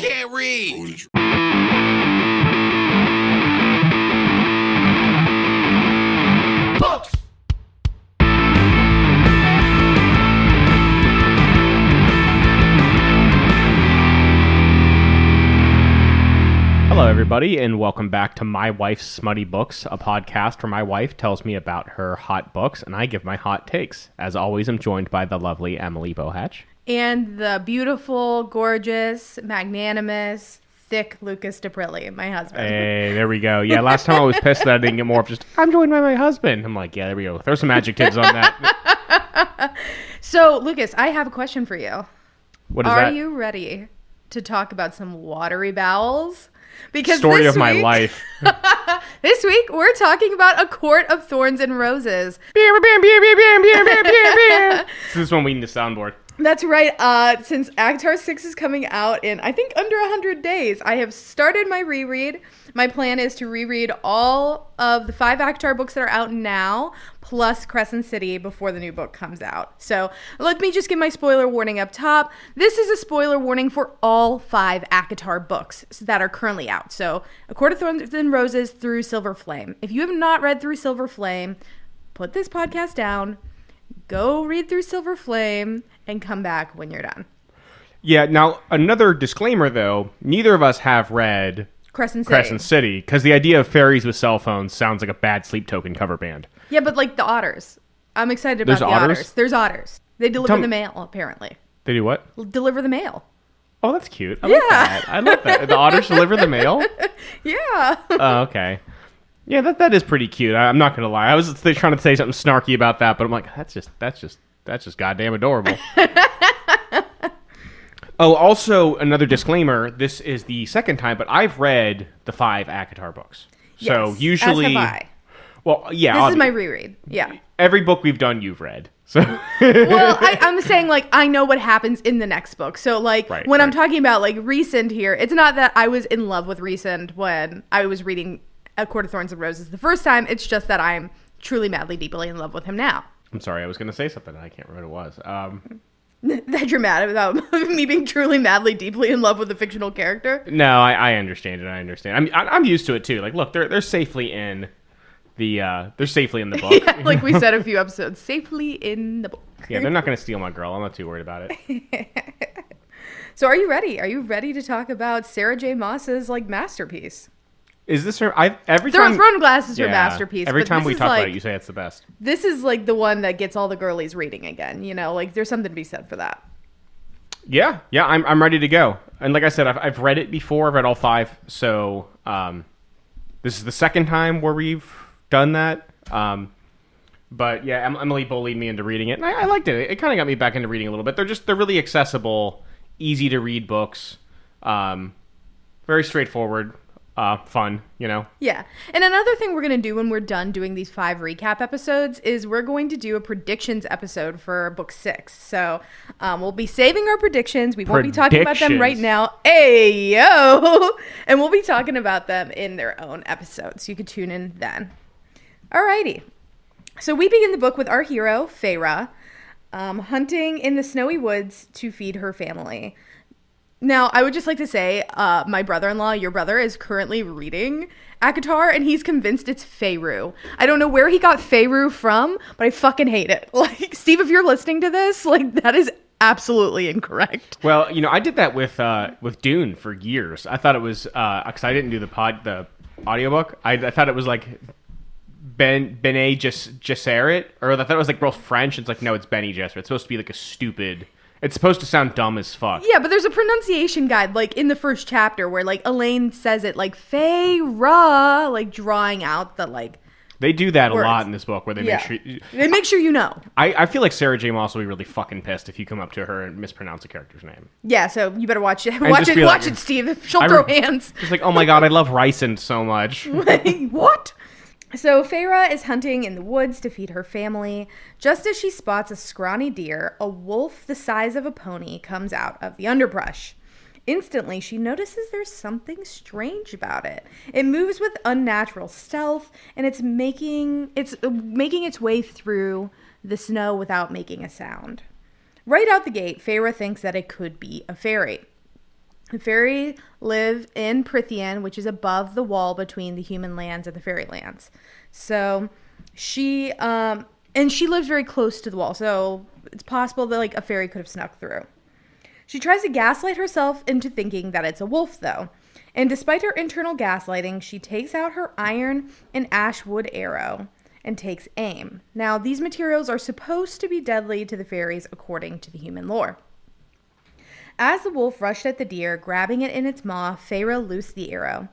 can't read. Books. Hello, everybody, and welcome back to My Wife's Smutty Books, a podcast where my wife tells me about her hot books, and I give my hot takes. As always, I'm joined by the lovely Emily Bohatch. And the beautiful, gorgeous, magnanimous, thick Lucas DePrilli, my husband. Hey, there we go. Yeah, last time I was pissed that I didn't get more of just, I'm joined by my husband. I'm like, yeah, there we go. Throw some adjectives on that. So, Lucas, I have a question for you. What is that? Are you ready to talk about some watery bowels? Because Story of my life. This week, we're talking about A Court of Thorns and Roses. This is when we need a soundboard. That's right. Since ACOTAR 6 is coming out in, I think, under 100 days, I have started my reread. My plan is to reread all of the 5 ACOTAR books that are out now, plus Crescent City before the new book comes out. So let me just give my spoiler warning up top. This is a spoiler warning for all 5 ACOTAR books that are currently out. So A Court of Thorns and Roses through Silver Flame. If you have not read through Silver Flame, put this podcast down, go read through Silver Flame, and come back when you're done. Yeah, now, another disclaimer, though. Neither of us have read Crescent City, because the idea of fairies with cell phones sounds like a bad Sleep Token cover band. Yeah, but like the otters. I'm excited about the otters. There's otters. They deliver the mail, apparently. They do what? Deliver the mail. Oh, that's cute. I like that. I like that. The otters deliver the mail? Yeah. Oh, okay. Yeah, that is pretty cute. I'm not gonna lie. I was trying to say something snarky about that, but I'm like, that's just goddamn adorable. Oh, also another disclaimer. This is the second time, but I've read the 5 ACOTAR books. So yes, usually, as have I. Well, yeah. This is my reread. Yeah. Every book we've done, you've read. So. Well, I'm saying like I know what happens in the next book. So like when I'm talking about like recent here, it's not that I was in love with recent when I was reading A Court of Thorns and Roses the first time. It's just that I'm truly, madly, deeply in love with him now. I'm sorry, I was going to say something. I can't remember what it was. That you're mad about me being truly, madly, deeply in love with a fictional character? No, I understand it. I understand. I'm used to it too. Like, look, they're safely in the book. Yeah, like we said a few episodes, safely in the book. Yeah, they're not going to steal my girl. I'm not too worried about it. So, are you ready? Are you ready to talk about Sarah J. Maas's like masterpiece? Is this her? Throne Glass is her masterpiece. Every time we talk about it, you say it's the best. This is like the one that gets all the girlies reading again. You know, like there's something to be said for that. Yeah, I'm ready to go. And like I said, I've read it before. I've read all 5. So this is the second time where we've done that. But yeah, Emily bullied me into reading it, and I liked it. It kind of got me back into reading a little bit. They're really accessible, easy to read books. Very straightforward. Fun, you know? Yeah. And another thing we're going to do when we're done doing these 5 recap episodes is we're going to do a predictions episode for book 6. So we'll be saving our predictions. We won't be talking about them right now. Ayo! And we'll be talking about them in their own episodes. You can tune in then. Alrighty. So we begin the book with our hero, Feyre, hunting in the snowy woods to feed her family. Now, I would just like to say, my brother-in-law, your brother, is currently reading ACOTAR, and he's convinced it's Feyru. I don't know where he got Feyru from, but I fucking hate it. Like, Steve, if you're listening to this, like, that is absolutely incorrect. Well, you know, I did that with Dune for years. I thought it was, because I didn't do the audiobook, I thought it was like Bene Gesserit, or I thought it was like real French. It's like, no, it's Bene Gesserit. It's supposed to be like a stupid... It's supposed to sound dumb as fuck. Yeah, but there's a pronunciation guide, like, in the first chapter where, like, Elaine says it, like, Feyre, like, drawing out the, like... They do that words. A lot in this book, where they make sure you know. I feel like Sarah J. Maas will be really fucking pissed if you come up to her and mispronounce a character's name. Yeah, so you better watch it. Watch it, Steve. She'll throw hands. She's like, oh my god, I love ricin so much. What? So Feyre is hunting in the woods to feed her family. Just as she spots a scrawny deer, a wolf the size of a pony comes out of the underbrush. Instantly, she notices there's something strange about it. It moves with unnatural stealth, and it's making its way through the snow without making a sound. Right out the gate, Feyre thinks that it could be a fairy. The fairy live in Prithian, which is above the wall between the human lands and the fairy lands. So she lives very close to the wall. So it's possible that like a fairy could have snuck through. She tries to gaslight herself into thinking that it's a wolf, though. And despite her internal gaslighting, she takes out her iron and ash wood arrow and takes aim. Now, these materials are supposed to be deadly to the fairies according to the human lore. As the wolf rushed at the deer, grabbing it in its maw, Feyre loosed the arrow.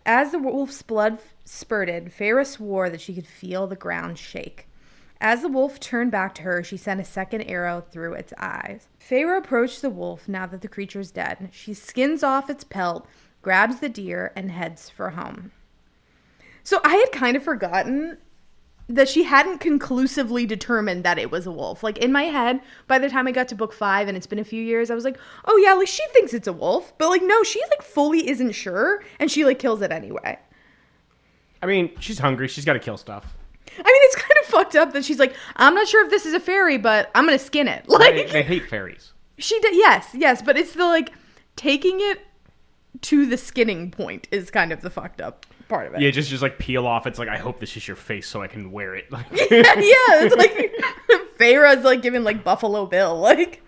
As the wolf's blood spurted, Feyre swore that she could feel the ground shake. As the wolf turned back to her, she sent a second arrow through its eyes. Feyre approached the wolf now that the creature's dead. She skins off its pelt, grabs the deer, and heads for home. So I had kind of forgotten that she hadn't conclusively determined that it was a wolf. Like, in my head, by the time I got to book 5, and it's been a few years, I was like, oh yeah, like, she thinks it's a wolf. But, like, no, she, like, fully isn't sure, and she, like, kills it anyway. I mean, she's hungry. She's got to kill stuff. I mean, it's kind of fucked up that she's like, I'm not sure if this is a fairy, but I'm going to skin it. Like, they hate fairies. She did, yes, but it's the, like, taking it to the skinning point is kind of the fucked up part of it. Yeah, just like peel off. It's like, I hope this is your face so I can wear it. yeah, it's like Feyre's like giving like Buffalo Bill, like.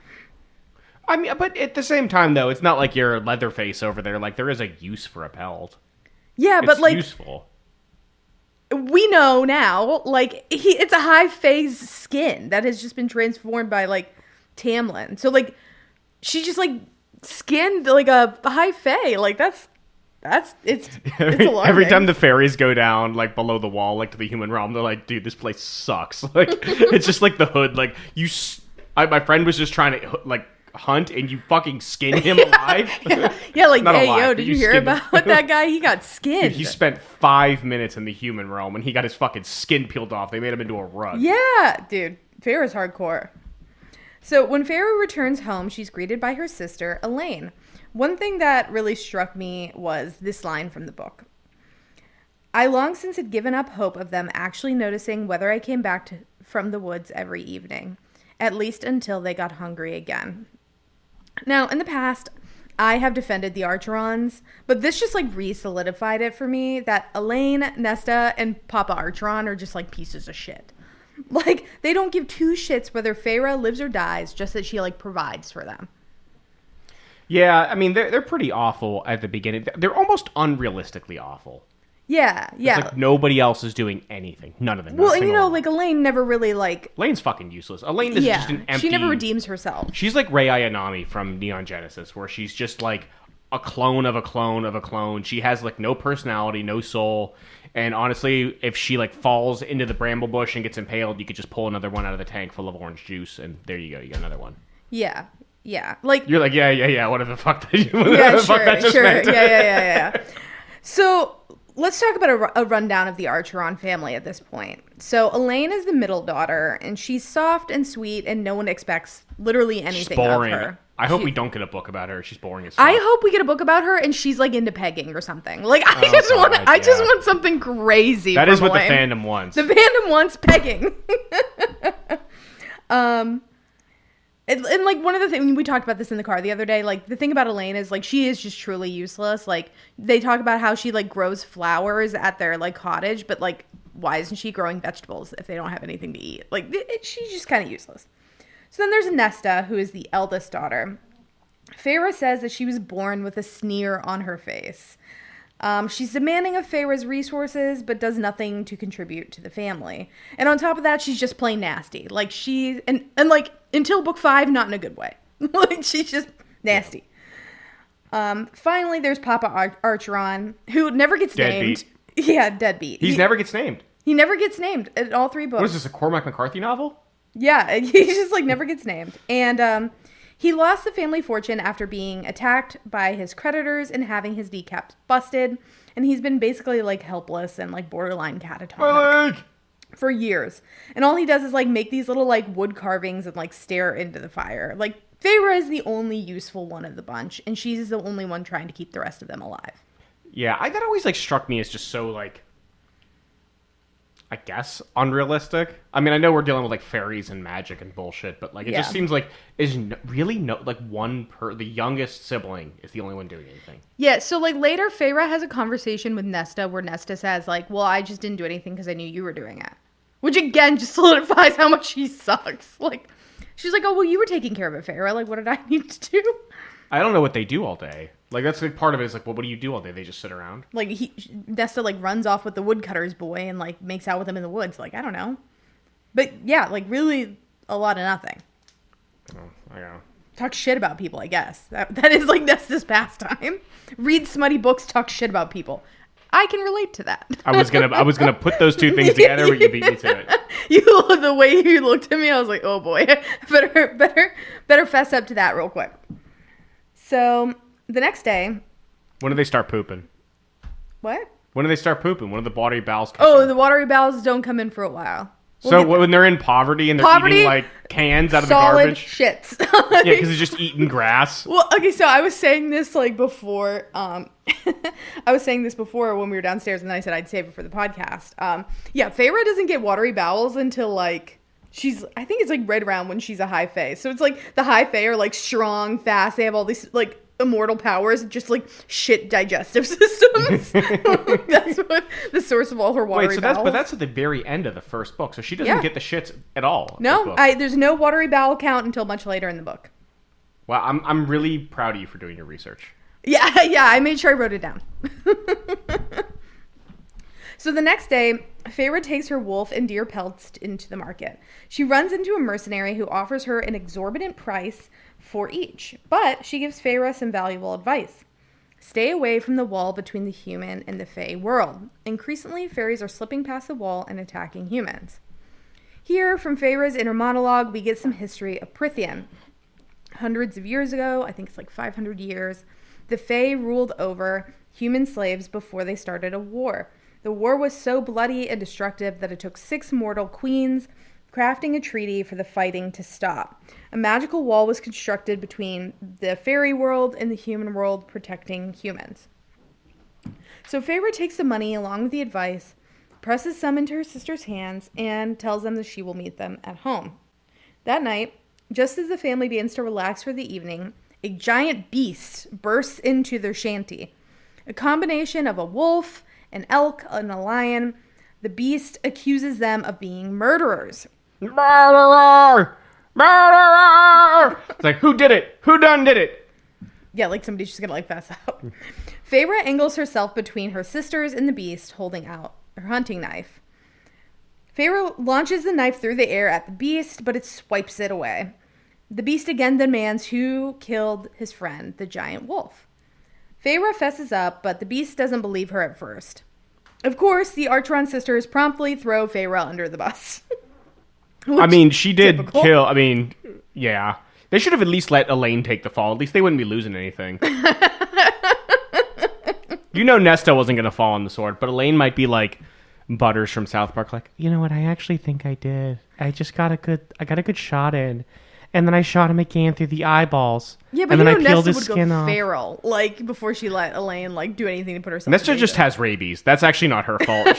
I mean, but at the same time though, it's not like you're Leatherface over there. Like, there is a use for a pelt. Yeah, but like useful. We know now, like it's a high phase skin that has just been transformed by like Tamlin. So like she just like skinned like a high fae. Like it's alarming. Every time the fairies go down like below the wall, like to the human realm, they're like, dude, this place sucks. Like it's just like the hood. Like my friend was just trying to like hunt, and you fucking skin him alive. yeah, like, hey, yo, did you hear about that guy? He got skinned. Dude, he spent 5 minutes in the human realm, and he got his fucking skin peeled off. They made him into a rug. Yeah, dude, Feyre's hardcore. So when Feyre returns home, she's greeted by her sister, Elaine. One thing that really struck me was this line from the book. I long since had given up hope of them actually noticing whether I came back from the woods every evening, at least until they got hungry again. Now, in the past, I have defended the Archerons, but this just like re-solidified it for me that Elaine, Nesta, and Papa Archeron are just like pieces of shit. Like, they don't give two shits whether Feyre lives or dies, just that she like provides for them. Yeah, I mean, they're pretty awful at the beginning. They're almost unrealistically awful. Yeah. It's like nobody else is doing anything. None of them. Well, and you know, like, Elaine never really, like... Elaine's fucking useless. Elaine is just an empty... she never redeems herself. She's like Rei Ayanami from Neon Genesis, where she's just, like, a clone of a clone of a clone. She has, like, no personality, no soul. And honestly, if she, like, falls into the bramble bush and gets impaled, you could just pull another one out of the tank full of orange juice, and there you go. You got another one. Yeah. Like... You're like, yeah. What the fuck did you... Sure. Yeah. So... let's talk about a rundown of the Archeron family at this point. So Elaine is the middle daughter, and she's soft and sweet, and no one expects literally anything of her. I hope we don't get a book about her. She's boring as fuck. I hope we get a book about her, and she's like into pegging or something. Like I just want something crazy. That is what Elaine. the fandom wants. The fandom wants pegging. And like one of the things we talked about this in the car the other day, like the thing about Elaine is like she is just truly useless. Like they talk about how she like grows flowers at their like cottage, but like why isn't she growing vegetables if they don't have anything to eat? Like she's just kind of useless. So then there's Nesta, who is the eldest daughter. Feyre says that she was born with a sneer on her face. She's demanding of Feyre's resources, but does nothing to contribute to the family. And on top of that, she's just plain nasty. Like and like until book 5, not in a good way. Like she's just nasty. Finally, there's Papa Archeron, who never gets named. Yeah, deadbeat. He never gets named. He never gets named in all 3 books. What is this, a Cormac McCarthy novel? Yeah, he just like never gets named. And he lost the family fortune after being attacked by his creditors and having his kneecaps busted. And he's been basically like helpless and like borderline catatonic for years. And all he does is like make these little like wood carvings and like stare into the fire. Like Feyre is the only useful one of the bunch, and she's the only one trying to keep the rest of them alive. Yeah, that always like struck me as just so like, I guess, unrealistic. I mean, I know we're dealing with like fairies and magic and bullshit, but like it just seems like the youngest sibling is the only one doing anything. Yeah, so like later, Feyre has a conversation with Nesta where Nesta says like, well, I just didn't do anything because I knew you were doing it. Which again just solidifies how much she sucks. Like, she's like, oh, well, you were taking care of it, Feyre. Like, what did I need to do? I don't know what they do all day. Like, that's like part of it is like, well, what do you do all day? They just sit around? Like, Nesta, like, runs off with the woodcutter's boy and, like, makes out with him in the woods. Like, I don't know. But, yeah, like, really a lot of nothing. I know. Talk shit about people, I guess. That is, like, Nesta's pastime. Read smutty books, talk shit about people. I can relate to that. I was gonna put those two things together, but you beat me to it. The way you looked at me, I was like, oh, boy. better fess up to that real quick. So... the next day... when do they start pooping? What? When do they start pooping? When do the watery bowels come in? The watery bowels don't come in for a while. So when they're in poverty and they're eating, like, cans out of the garbage? Shits. Yeah, because they're just eating grass. Well, okay, so I was saying this, like, before... I was saying this before when we were downstairs, and then I said I'd save it for the podcast. Yeah, Feyre doesn't get watery bowels until, like... I think it's, like, right around when she's a high fae. So it's, like, the high fae are, like, strong, fast. They have all these, like... immortal powers, just like shit digestive systems. That's what the source of all her watery bowels. But that's at the very end of the first book, so she doesn't get the shits at all. No, there's no watery bowel count until much later in the book. Wow, I'm really proud of you for doing your research. Yeah, I made sure I wrote it down. So the next day, Feyre takes her wolf and deer pelts into the market. She runs into a mercenary who offers her an exorbitant price for each, but she gives Feyre some valuable advice. Stay away from the wall between the human and the fae world. Increasingly, fairies are slipping past the wall and attacking humans. Here, from Feyre's inner monologue, we get some history of Prythian. Hundreds of years ago, I think it's like 500 years, the fae ruled over human slaves before they started a war. The war was so bloody and destructive that it took 6 mortal queens crafting a treaty for the fighting to stop. A magical wall was constructed between the fairy world and the human world, protecting humans. So Feyre takes the money along with the advice, presses some into her sister's hands, and tells them that she will meet them at home. That night, just as the family begins to relax for the evening, a giant beast bursts into their shanty. A combination of a wolf, an elk, and a lion. The beast accuses them of being murderers. Murderer! Murderer! It's like, who did it? Who done did it? Yeah, like somebody's just gonna like fess up. Feyre angles herself between her sisters and the beast, holding out her hunting knife. Feyre launches the knife through the air at the beast, but it swipes it away. The beast again demands who killed his friend, the giant wolf. Feyre fesses up, but the beast doesn't believe her at first. Of course, the Archeron sisters promptly throw Feyre under the bus. I mean, she did kill... I mean, yeah. They should have at least let Elaine take the fall. At least they wouldn't be losing anything. You know Nesta wasn't going to fall on the sword, but Elaine might be like Butters from South Park. Like, you know what? I actually think I did. I got a good shot in. And then I shot him again through the eyeballs. Yeah, but and then I peeled Nesta his would skin go off. feral, like, before she let Elaine, like, do anything to put herself Nesta just has rabies. That's actually not her fault.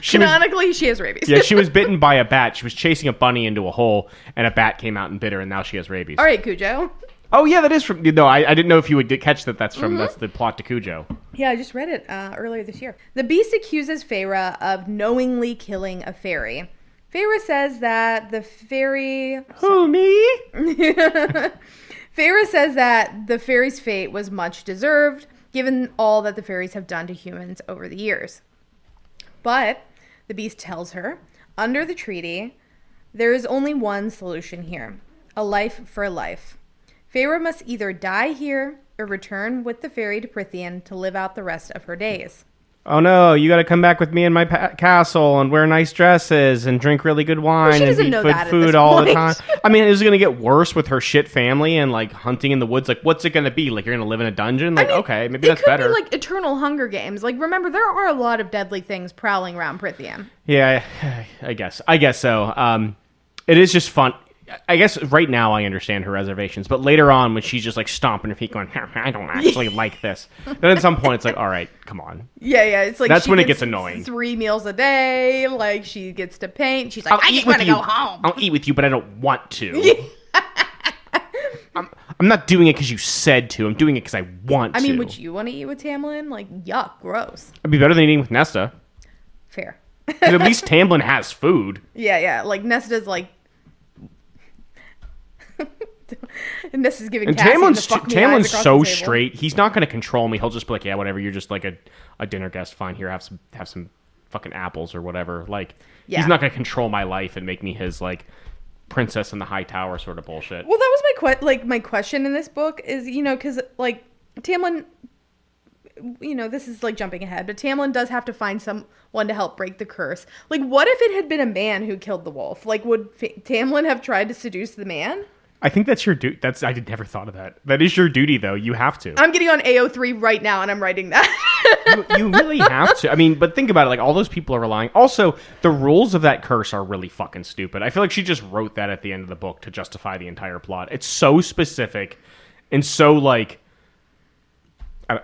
Canonically, she has rabies. Yeah, she was bitten by a bat. She was chasing a bunny into a hole, and a bat came out and bit her, and now she has rabies. All right, Cujo. Oh, yeah, that is from... No, I didn't know if you would catch that. That's the plot to Cujo. Yeah, I just read it earlier this year. The beast accuses Feyre of knowingly killing a fairy. Feyre says that the fairy... Who, me? Feyre says that the fairy's fate was much deserved, given all that the fairies have done to humans over the years. But the beast tells her, under the treaty, there is only one solution here. A life for a life. Feyre must either die here or return with the fairy to Prythian to live out the rest of her days. Oh no, you gotta come back with me in my castle and wear nice dresses and drink really good wine and eat good food all the time. I mean, is it gonna get worse with her shit family and like hunting in the woods? Like, what's it gonna be? Like, you're gonna live in a dungeon? Like, I mean, okay, maybe that's better. It could be like eternal Hunger Games. Like, remember, there are a lot of deadly things prowling around Prythian. Yeah, I guess so. It is just fun. I guess right now I understand her reservations, but later on when she's just like stomping her feet going, I don't actually like this. Then at some point it's like, all right, come on. Yeah. It's like that's when it gets annoying. 3 meals a day. Like she gets to paint. She's like, I just want to go home. I'll eat with you, but I don't want to. I'm not doing it because you said to. I'm doing it because I want to. I mean, would you want to eat with Tamlin? Like, yuck, gross. It'd be better than eating with Nesta. Fair. Because at least Tamlin has food. Yeah. Like Nesta's like. And this is giving and Cassie Tamlin's so straight. He's not going to control me. He'll just be like, yeah, whatever. You're just like a dinner guest. Fine, here, have some fucking apples or whatever. Like, he's not going to control my life and make me his like princess in the high tower sort of bullshit. Well, that was my question in this book is, because like Tamlin, this is like jumping ahead, but Tamlin does have to find someone to help break the curse. Like, what if it had been a man who killed the wolf? Like, would Tamlin have tried to seduce the man? I think that's your duty. I never thought of that. That is your duty, though. You have to. I'm getting on AO3 right now, and I'm writing that. you really have to. I mean, but think about it. Like, all those people are relying. Also, the rules of that curse are really fucking stupid. I feel like she just wrote that at the end of the book to justify the entire plot. It's so specific and so, like... I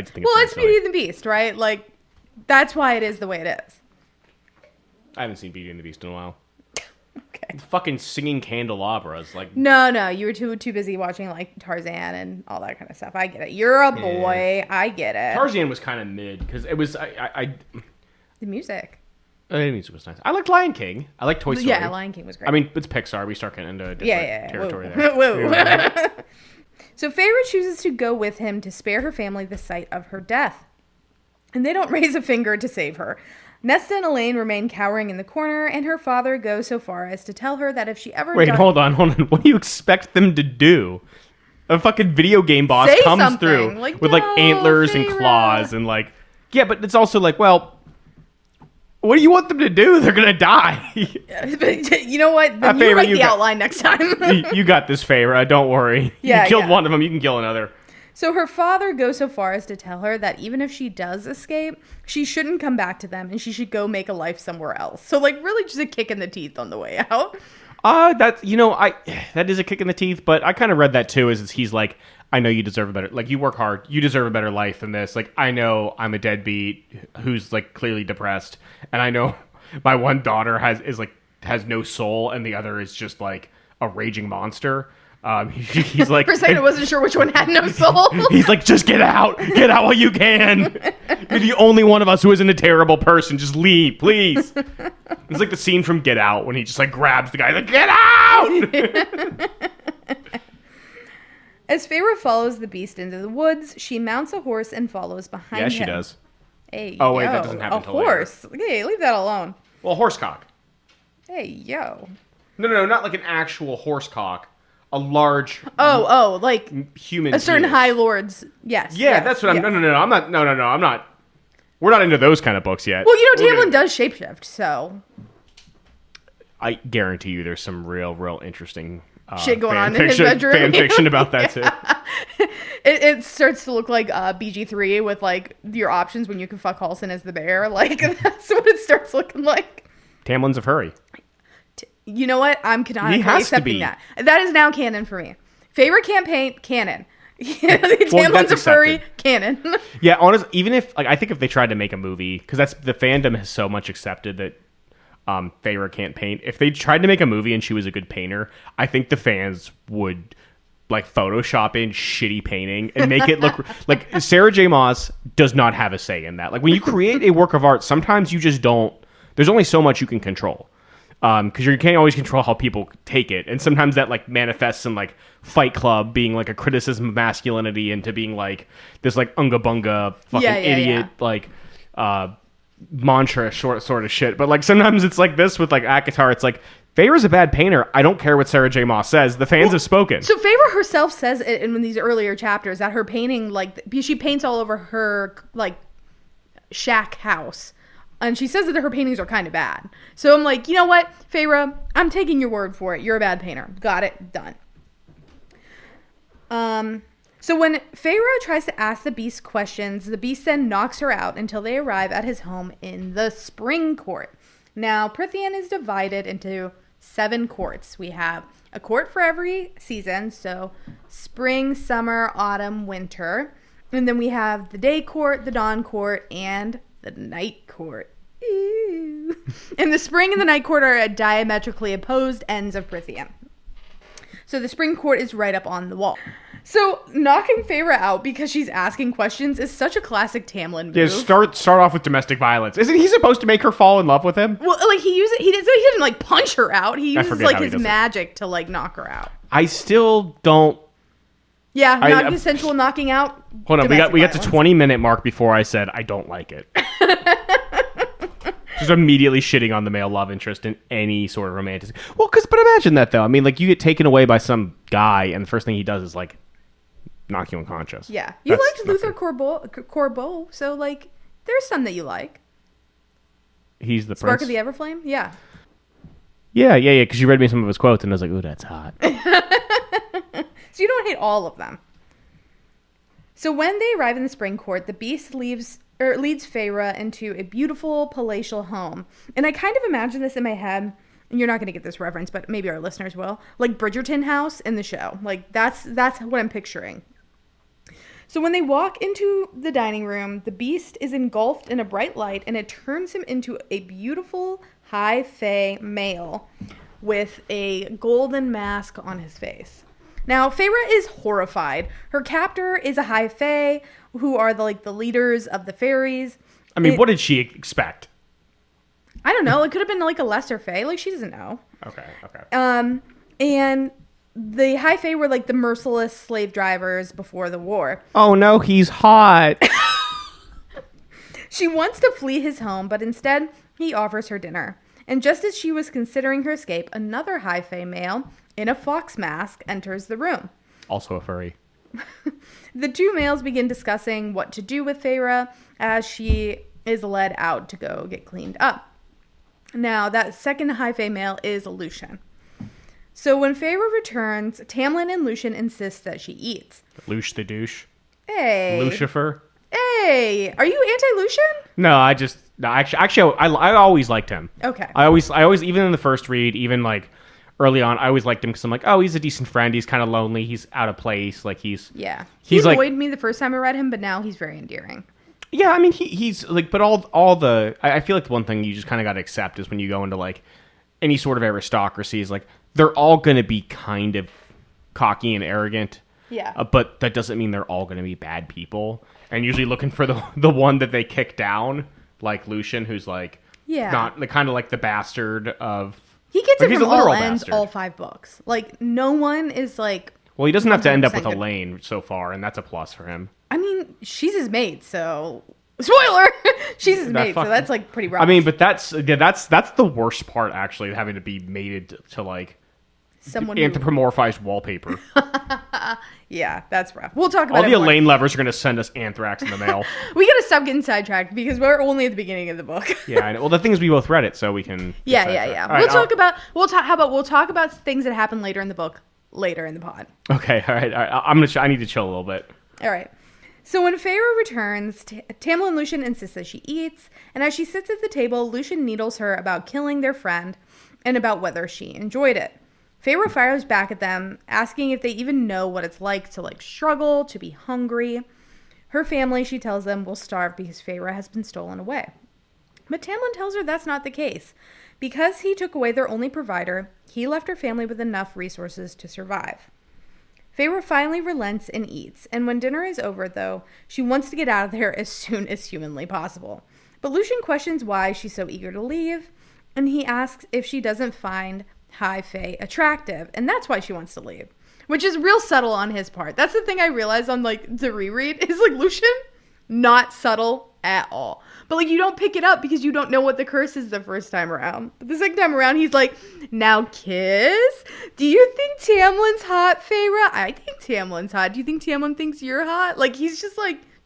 just think it's it's Beauty and the Beast, right? Like, that's why it is the way it is. I haven't seen Beauty and the Beast in a while. Okay. Fucking singing candelabras, like... No, you were too busy watching, like, Tarzan and all that kind of stuff. I get it. You're a boy. Yeah. I get it. Tarzan was kind of mid, because it was... The music. The music was nice. I liked Lion King. I liked Toy Story. Yeah, Lion King was great. I mean, it's Pixar. We start getting into different territory there. Whoa. So Feyre chooses to go with him to spare her family the sight of her death. And they don't raise a finger to save her. Nesta and Elaine remain cowering in the corner, and her father goes so far as to tell her that if she ever... Wait, hold on. What do you expect them to do? A fucking video game boss comes through with, like, antlers and claws and, like... Yeah, but it's also like, well, what do you want them to do? They're going to die. You know what? Then you write the outline next time. You got this, Feyre. Don't worry. You killed one of them. You can kill another. So her father goes so far as to tell her that even if she does escape, she shouldn't come back to them and she should go make a life somewhere else. So, like, really just a kick in the teeth on the way out. That is a kick in the teeth, but I kind of read that too, as he's like, I know you deserve a better, like, you work hard, you deserve a better life than this. Like, I know I'm a deadbeat who's, like, clearly depressed, and I know my one daughter has no soul, and the other is just, like, a raging monster. He's like... For a second, I wasn't sure which one had no soul. He's like, just get out while you can. You're the only one of us who isn't a terrible person. Just leave, please. It's like the scene from Get Out when he just, like, grabs the guy, like, get out! As Feyre follows the beast into the woods, she mounts a horse and follows behind him. Yeah, she does. Hey, oh, wait, that doesn't happen until later. A horse. Hey, leave that alone. Well, horsecock. Hey, yo. No, not like an actual horsecock. A large... like... Human a certain penis. High Lord's... Yes. Yeah, that's what I'm... No, I'm not... No, I'm not... We're not into those kind of books yet. Well, Tamlin does shapeshift, so... I guarantee you there's some real interesting... shit going on in his bedroom. Fan fiction about that, too. It starts to look like BG3 with, like, your options when you can fuck Halsin as the bear. Like, that's what it starts looking like. Tamlin's a furry. You know what? I'm canonically accepting that. That is now canon for me. Feyre can't paint, canon. Tamlin's a furry, canon. Yeah, honestly, even if, like, I think if they tried to make a movie, because that's the fandom has so much accepted that Feyre can't paint. If they tried to make a movie and she was a good painter, I think the fans would, like, Photoshop in shitty painting and make it look like Sarah J. Maas does not have a say in that. Like, when you create a work of art, sometimes you just don't. There's only so much you can control. Because you can't always control how people take it, and sometimes that, like, manifests in, like, Fight Club being, like, a criticism of masculinity into being, like, this, like, unga bunga fucking idiot like mantra sort of shit. But, like, sometimes it's like this with, like, ACOTAR. It's like, Feyre's a bad painter. I don't care what Sarah J. Maas says. The fans have spoken. So Feyre herself says in these earlier chapters that her painting, like, she paints all over her, like, shack house. And she says that her paintings are kind of bad. So I'm like, you know what, Feyre, I'm taking your word for it. You're a bad painter. Got it. Done. So when Feyre tries to ask the beast questions, the beast then knocks her out until they arrive at his home in the Spring Court. Now, Prythian is divided into 7 courts. We have a court for every season, so spring, summer, autumn, winter. And then we have the day court, the dawn court, and the night court. Ew. And the spring and the night court are at diametrically opposed ends of Prythian. So the spring court is right up on the wall. So knocking Feyre out because she's asking questions is such a classic Tamlin move. Yeah, start off with domestic violence. Isn't he supposed to make her fall in love with him? Well, like he didn't like punch her out. He uses like his magic to like knock her out. I still don't. Yeah, non-consensual knocking out. Hold on, we got to 20-minute mark before I said I don't like it. Just immediately shitting on the male love interest in any sort of romantic. Well, but imagine that though. I mean, like you get taken away by some guy, and the first thing he does is like knock you unconscious. Yeah, you liked Luther Corbeau, so like there's some that you like. He's the Spark prince. of the Everflame. Yeah. Yeah. Because you read me some of his quotes, and I was like, "Ooh, that's hot." So you don't hate all of them. So when they arrive in the spring court, the beast leads Feyre into a beautiful palatial home. And I kind of imagine this in my head, and you're not going to get this reference, but maybe our listeners will. Like Bridgerton house in the show. Like that's what I'm picturing. So when they walk into the dining room, the beast is engulfed in a bright light, and it turns him into a beautiful high fae male with a golden mask on his face. Now, Feyre is horrified. Her captor is a high fae who are the leaders of the fairies. I mean, what did she expect? I don't know. It could have been like a lesser fae. Like, she doesn't know. Okay. And the high fae were like the merciless slave drivers before the war. Oh no, he's hot. She wants to flee his home, but instead he offers her dinner. And just as she was considering her escape, another high fae male in a fox mask enters the room. Also a furry. The two males begin discussing what to do with Feyre as she is led out to go get cleaned up. Now, that second high fae male is Lucien. So when Feyre returns, Tamlin and Lucien insist that she eats. Luce the douche. Hey. Lucifer. Hey. Are you anti-Lucien? No, actually, I always liked him. Okay. I always, even in the first read, even like early on, I always liked him because I'm like, oh, he's a decent friend. He's kind of lonely. He's out of place. Like he annoyed me the first time I read him, but now he's very endearing. Yeah, I mean, he's like, but I feel like the one thing you just kind of got to accept is when you go into like any sort of aristocracy is like they're all going to be kind of cocky and arrogant. Yeah. But that doesn't mean they're all going to be bad people. And usually looking for the one that they kick down, like Lucien, who's like not the kind of like the bastard of. He gets it from all ends, all 5 books. Like no one is like. Well, he doesn't have to end up with Elaine so far, and that's a plus for him. I mean, she's his mate, so spoiler. She's his mate, so that's like pretty rough. I mean, but that's the worst part actually, having to be mated to like someone anthropomorphized wallpaper. Yeah, that's rough. We'll talk about all the Elaine lovers are going to send us anthrax in the mail. We got to stop getting sidetracked because we're only at the beginning of the book. Yeah, I know. Well, the thing is, we both read it, so we can. Yeah. Right, We'll talk about things that happen later in the book, later in the pod. Okay, all right. I need to chill a little bit. All right. So when Feyre returns, Tamlin and Lucien insist that she eats, and as she sits at the table, Lucien needles her about killing their friend and about whether she enjoyed it. Feyre fires back at them, asking if they even know what it's like to struggle, to be hungry. Her family, she tells them, will starve because Feyre has been stolen away. But Tamlin tells her that's not the case. Because he took away their only provider, he left her family with enough resources to survive. Feyre finally relents and eats, and when dinner is over, though, she wants to get out of there as soon as humanly possible. But Lucien questions why she's so eager to leave, and he asks if she doesn't find high fae attractive, and that's why she wants to leave, which is real subtle on his part. That's the thing I realized on the reread is Lucien, not subtle at all. But you don't pick it up because you don't know what the curse is the first time around. But the second time around, he's like, now kiss? Do you think Tamlin's hot, Feyre? I think Tamlin's hot. Do you think Tamlin thinks you're hot? He's just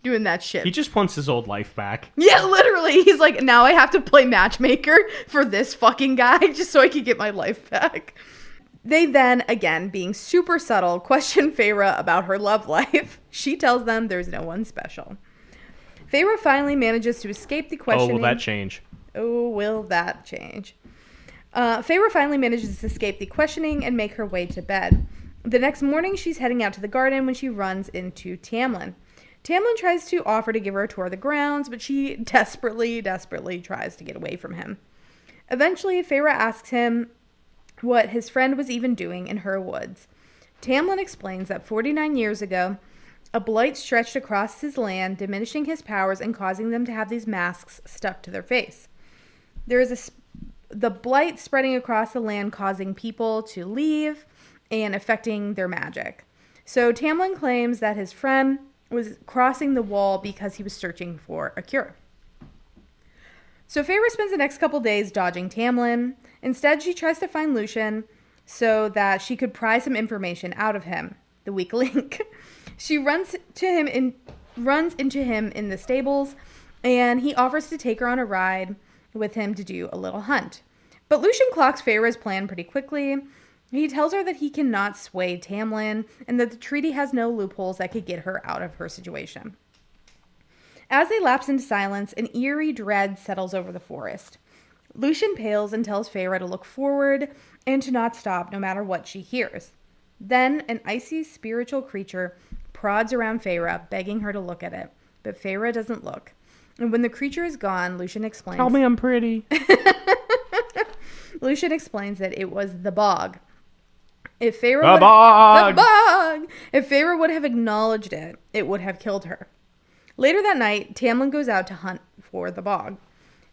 doing that shit. He just wants his old life back. Yeah, literally. He's like, now I have to play matchmaker for this fucking guy just so I can get my life back. They then, again, being super subtle, question Feyre about her love life. She tells them there's no one special. Feyre finally manages to escape the questioning. Oh, will that change? Oh, will that change? Feyre finally manages to escape the questioning and make her way to bed. The next morning, she's heading out to the garden when she runs into Tamlin. Tamlin tries to offer to give her a tour of the grounds, but she desperately tries to get away from him. Eventually, Feyre asks him what his friend was even doing in her woods. Tamlin explains that 49 years ago, a blight stretched across his land, diminishing his powers and causing them to have these masks stuck to their face. There is the blight spreading across the land, causing people to leave and affecting their magic. So Tamlin claims that his friend was crossing the wall because he was searching for a cure. So Feyre spends the next couple days dodging Tamlin. Instead, she tries to find Lucien so that she could pry some information out of him, the weak link. She runs into him in the stables, and he offers to take her on a ride with him to do a little hunt. But Lucien clocks Feyre's plan pretty quickly. He tells her that he cannot sway Tamlin and that the treaty has no loopholes that could get her out of her situation. As they lapse into silence, an eerie dread settles over the forest. Lucien pales and tells Feyre to look forward and to not stop no matter what she hears. Then an icy spiritual creature prods around Feyre, begging her to look at it. But Feyre doesn't look. And when the creature is gone, Lucien explains... Tell me I'm pretty. Lucien explains that it was the bog. If Feyre If Feyre would have acknowledged it, it would have killed her. Later that night, Tamlin goes out to hunt for the bog,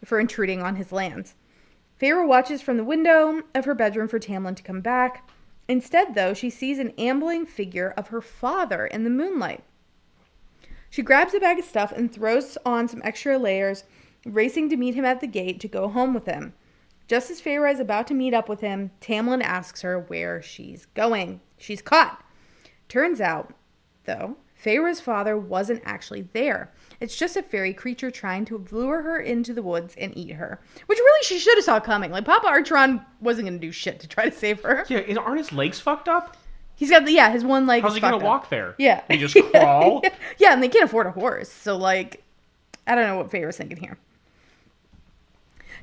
for intruding on his lands. Feyre watches from the window of her bedroom for Tamlin to come back. Instead, though, she sees an ambling figure of her father in the moonlight. She grabs a bag of stuff and throws on some extra layers, racing to meet him at the gate to go home with him. Just as Feyre is about to meet up with him, Tamlin asks her where she's going. She's caught. Turns out, though, Feyre's father wasn't actually there. It's just a fairy creature trying to lure her into the woods and eat her. Which really she should have saw coming. Like, Papa Archeron wasn't going to do shit to try to save her. Yeah, aren't his legs fucked up? He's got, his one leg How's he going to walk there? Yeah. He just crawl? Yeah, and they can't afford a horse. So, like, I don't know what Feyre's thinking here.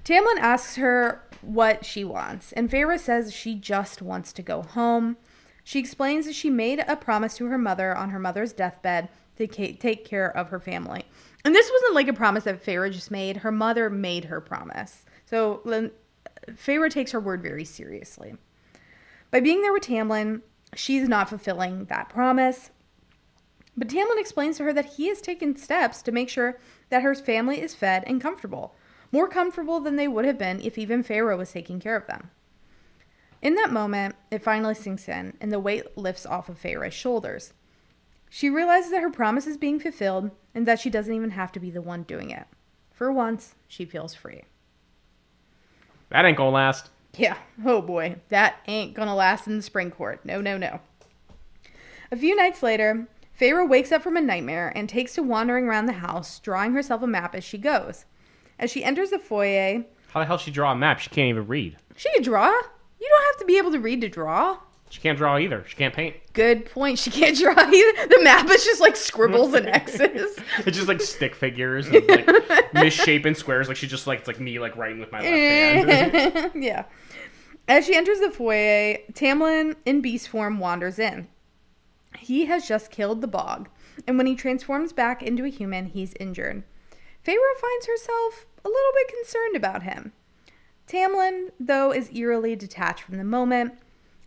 Tamlin asks her what she wants, and Feyre says she just wants to go home. She explains that she made a promise to her mother on her mother's deathbed to take care of her family. And this wasn't like a promise that Feyre just made. Her mother made her promise. So Feyre takes her word very seriously. By being there with Tamlin, she's not fulfilling that promise. But Tamlin explains to her that he has taken steps to make sure that her family is fed and comfortable. More comfortable than they would have been if even Feyre was taking care of them. In that moment, it finally sinks in, and the weight lifts off of Feyre's shoulders. She realizes that her promise is being fulfilled, and that she doesn't even have to be the one doing it. For once, she feels free. That ain't gonna last. Yeah, oh boy, that ain't gonna last in the spring court. No. A few nights later, Feyre wakes up from a nightmare and takes to wandering around the house, drawing herself a map as she goes. As she enters the foyer... How the hell she draw a map? She can't even read. She can draw. You don't have to be able to read to draw. She can't draw either. She can't paint. Good point. She can't draw either. The map is just like scribbles and X's. It's just like stick figures and like misshapen squares. Like she's just like, it's like me like writing with my left hand. Yeah. As she enters the foyer, Tamlin in beast form wanders in. He has just killed the bog, and when he transforms back into a human, he's injured. Feyre finds herself a little bit concerned about him. Tamlin, though, is eerily detached from the moment.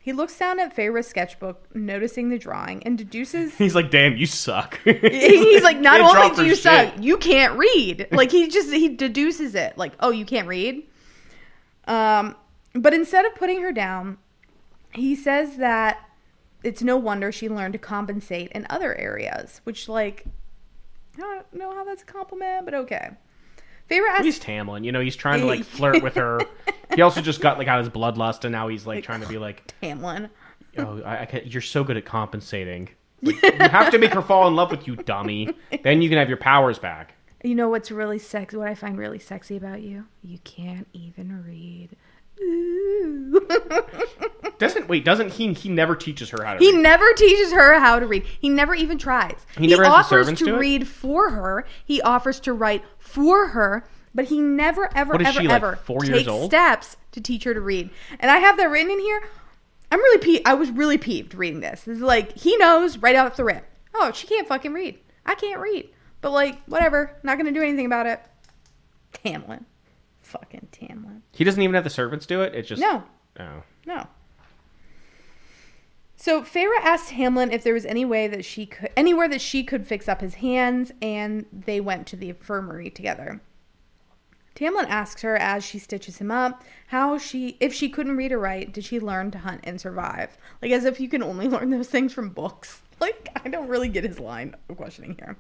He looks down at Feyre's sketchbook, noticing the drawing, and deduces... He's like, damn, you suck. He's like, not only do you shit. suck, you can't read. Like, he deduces it. Like, oh, you can't read? But instead of putting her down, he says that it's no wonder she learned to compensate in other areas, which, like... I don't know how that's a compliment, but okay. Feyre asks... He's Tamlin, he's trying to like flirt with her. He also just got out his bloodlust, and now he's like trying to be like... Tamlin. Oh, you're so good at compensating. Like, you have to make her fall in love with you, dummy. Then you can have your powers back. You know what's really sexy? What I find really sexy about you? You can't even read. Ooh. Doesn't he never teaches her how to read? He never teaches her how to read. He never even tries. He never has the offers servants to do it? read for her. He offers to write for her. but he never, ever, What is ever, she, like, ever 4 years takes old? steps to teach her to read. And I have that written in here. I'm really peeved. I was really peeved reading this. This is like, he knows right off the rip. Oh, she can't fucking read. I can't read. But like, whatever. Not going to do anything about it. Tamlin. Fucking Tamlin. He doesn't even have the servants do it? It's just... No. Oh. No. So Feyre asked Tamlin if there was anywhere that she could fix up his hands, and they went to the infirmary together. Tamlin asks her as she stitches him up if she couldn't read or write, did she learn to hunt and survive? Like, as if you can only learn those things from books. Like, I don't really get his line of questioning here.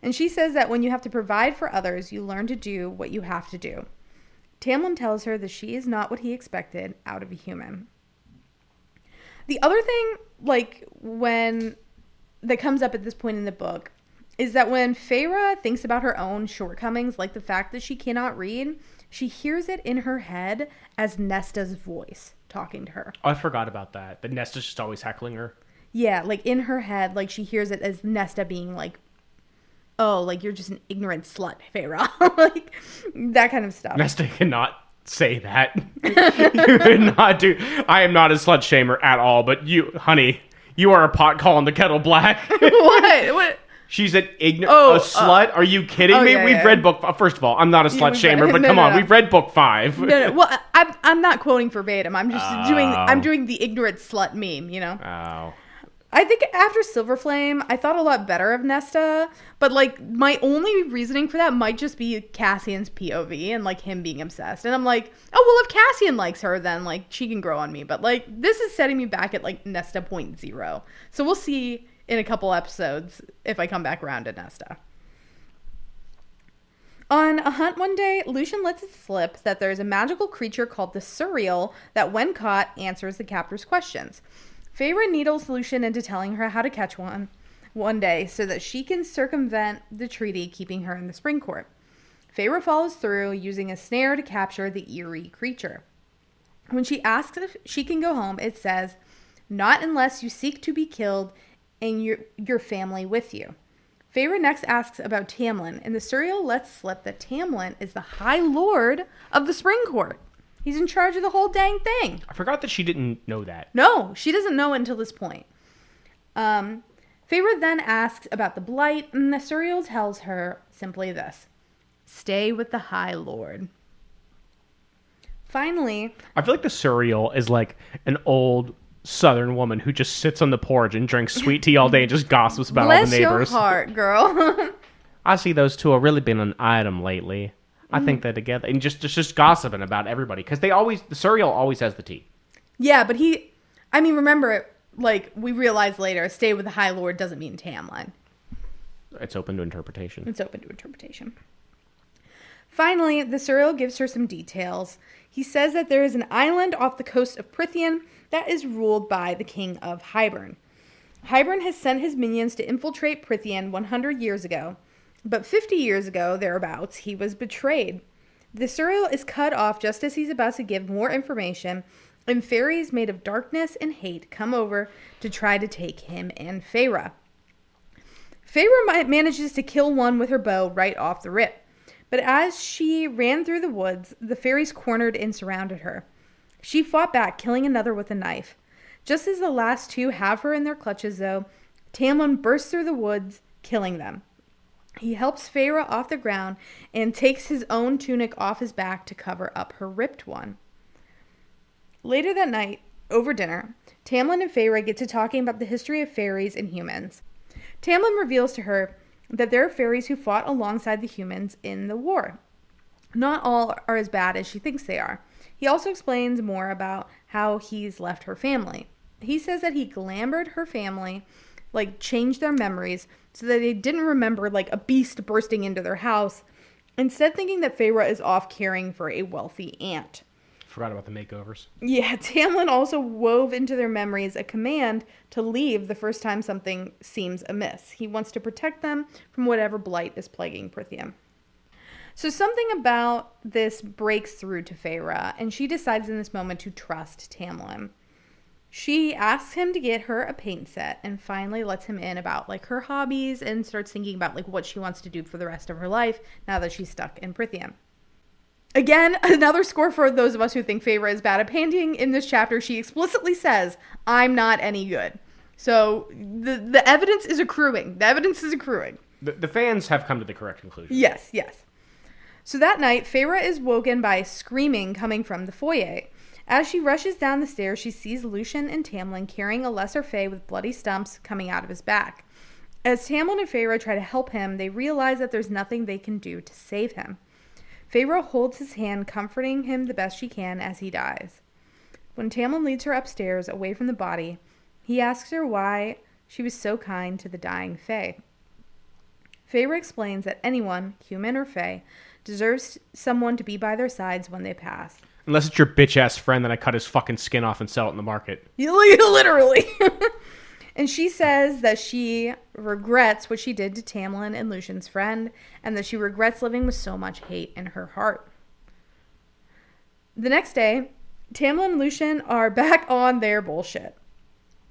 And she says that when you have to provide for others, you learn to do what you have to do. Tamlin tells her that she is not what he expected out of a human. The other thing, like, that comes up at this point in the book is that when Feyre thinks about her own shortcomings, like the fact that she cannot read, she hears it in her head as Nesta's voice talking to her. Oh, I forgot about that. That Nesta's just always heckling her. Yeah, like in her head, like she hears it as Nesta being like, oh, like you're just an ignorant slut, Feyre. Like that kind of stuff. Nesta cannot say that. You could not do... I am not a slut shamer at all, but you, honey, you are a pot calling the kettle black. What? She's an slut? Are you kidding me? We've read book... First of all, I'm not a slut shamer, but come on. We've read book 5. No. Well, I'm not quoting verbatim. I'm just doing the ignorant slut meme, you know? Oh. I think after Silverflame, I thought a lot better of Nesta, but like my only reasoning for that might just be Cassian's POV and like him being obsessed. And I'm like, oh, well, if Cassian likes her, then like she can grow on me. But like this is setting me back at like Nesta 0.0. So we'll see in a couple episodes if I come back around to Nesta. On a hunt one day, Lucien lets it slip that there's a magical creature called the Surreal that when caught answers the captor's questions. Feyre needles Lucien into telling her how to catch one day so that she can circumvent the treaty keeping her in the Spring Court. Feyre follows through using a snare to capture the eerie creature. When she asks if she can go home, it says, not unless you seek to be killed and your family with you. Feyre next asks about Tamlin, and the Surreal lets slip that Tamlin is the High Lord of the Spring Court. He's in charge of the whole dang thing. I forgot that she didn't know that. No, she doesn't know it until this point. Feyre then asks about the Blight, and the Surreal tells her simply this. Stay with the High Lord. Finally... I feel like the Surreal is like an old Southern woman who just sits on the porch and drinks sweet tea all day and just gossips about all the neighbors. Bless your heart, girl. I see those two have really been an item lately. I think they're together and just gossiping about everybody because the Surreal always has the tea. Yeah, but remember, like we realized later, stay with the High Lord doesn't mean Tamlin. It's open to interpretation. Finally, the Surreal gives her some details. He says that there is an island off the coast of Prythian that is ruled by the king of Hybern. Hybern has sent his minions to infiltrate Prythian 100 years ago. But 50 years ago, thereabouts, he was betrayed. The Surreal is cut off just as he's about to give more information, and fairies made of darkness and hate come over to try to take him and Feyre. Feyre manages to kill one with her bow right off the rip. But as she ran through the woods, the fairies cornered and surrounded her. She fought back, killing another with a knife. Just as the last two have her in their clutches, though, Tamlin bursts through the woods, killing them. He helps Feyre off the ground and takes his own tunic off his back to cover up her ripped one. Later that night, over dinner, Tamlin and Feyre get to talking about the history of fairies and humans. Tamlin reveals to her that there are fairies who fought alongside the humans in the war. Not all are as bad as she thinks they are. He also explains more about how he's left her family. He says that he glamoured her family, like changed their memories so that they didn't remember like a beast bursting into their house, instead thinking that Feyre is off caring for a wealthy aunt. Forgot about the makeovers. Yeah, Tamlin also wove into their memories a command to leave the first time something seems amiss. He wants to protect them from whatever blight is plaguing Prythian. So something about this breaks through to Feyre, and she decides in this moment to trust Tamlin. She asks him to get her a paint set and finally lets him in about like her hobbies and starts thinking about like what she wants to do for the rest of her life now that she's stuck in Prythian. Again, another score for those of us who think Feyre is bad at painting. In this chapter, she explicitly says, I'm not any good. So the evidence is accruing. The fans have come to the correct conclusion. Yes. So that night, Feyre is woken by screaming coming from the foyer. As she rushes down the stairs, she sees Lucien and Tamlin carrying a lesser Fae with bloody stumps coming out of his back. As Tamlin and Feyre try to help him, they realize that there's nothing they can do to save him. Feyre holds his hand, comforting him the best she can as he dies. When Tamlin leads her upstairs, away from the body, he asks her why she was so kind to the dying Fae. Feyre explains that anyone, human or Fae, deserves someone to be by their sides when they pass. Unless it's your bitch-ass friend that I cut his fucking skin off and sell it in the market. Literally. And she says that she regrets what she did to Tamlin and Lucien's friend, and that she regrets living with so much hate in her heart. The next day, Tamlin and Lucien are back on their bullshit.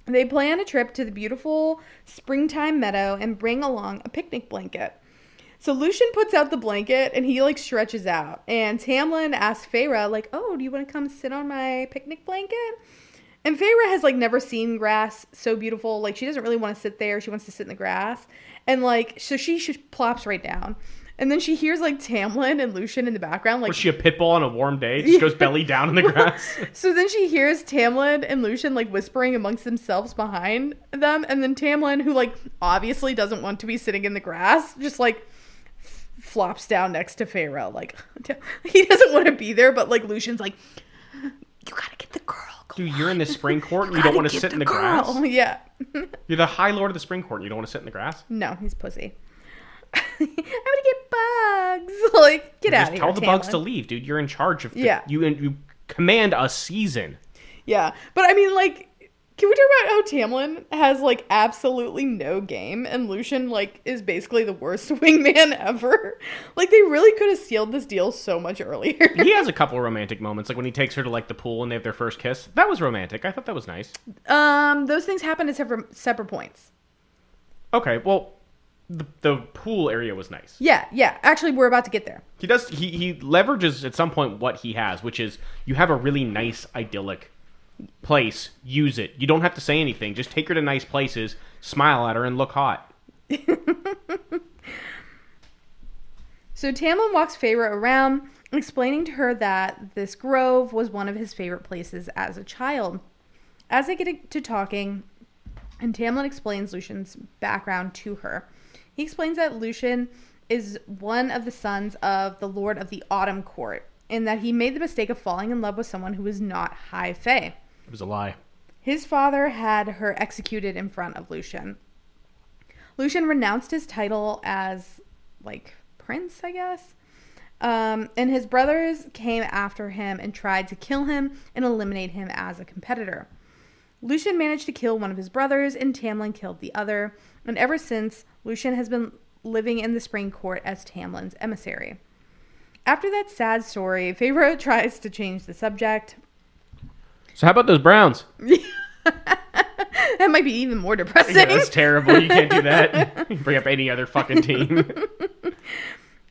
They plan a trip to the beautiful springtime meadow and bring along a picnic blanket. So Lucien puts out the blanket and he stretches out. And Tamlin asks Feyre, oh, do you want to come sit on my picnic blanket? And Feyre has never seen grass so beautiful. She doesn't really want to sit there. She wants to sit in the grass. And so she plops right down. And then she hears Tamlin and Lucien in the background. Was she a pit bull on a warm day? Just goes belly down in the grass. So then she hears Tamlin and Lucien whispering amongst themselves behind them. And then Tamlin, who obviously doesn't want to be sitting in the grass, just flops down next to Feyre. He doesn't want to be there, but Lucien's you gotta get the girl. Dude, you're in the spring court and you don't want to sit in the grass? Yeah. You're the High Lord of the spring court and you don't want to sit in the grass? No, he's pussy. I'm gonna get bugs. Get out of here, tell the Tamlin. bugs to leave, dude. You're in charge of you command a season. Yeah. But I mean, can we talk about how Tamlin has absolutely no game and Lucien is basically the worst wingman ever? They really could have sealed this deal so much earlier. He has a couple of romantic moments, when he takes her to the pool and they have their first kiss. That was romantic. I thought that was nice. Those things happen at separate points. Okay, well, the pool area was nice. Yeah. Actually, we're about to get there. He leverages at some point what he has, which is you have a really nice, idyllic place. Use it. You don't have to say anything. Just take her to nice places, smile at her, and look hot. So Tamlin walks Feyre around, explaining to her that this grove was one of his favorite places as a child. As they get to talking, and Tamlin explains Lucien's background to her. He explains that Lucien is one of the sons of the Lord of the Autumn Court, and that he made the mistake of falling in love with someone who was not High Fae. It was a lie. His father had her executed in front of Lucien. Lucien renounced his title as, prince, I guess. And his brothers came after him and tried to kill him and eliminate him as a competitor. Lucien managed to kill one of his brothers, and Tamlin killed the other. And ever since, Lucien has been living in the Spring Court as Tamlin's emissary. After that sad story, Feyre tries to change the subject. So how about those Browns? That might be even more depressing. Yeah, that's terrible. You can't do that. You bring up any other fucking team.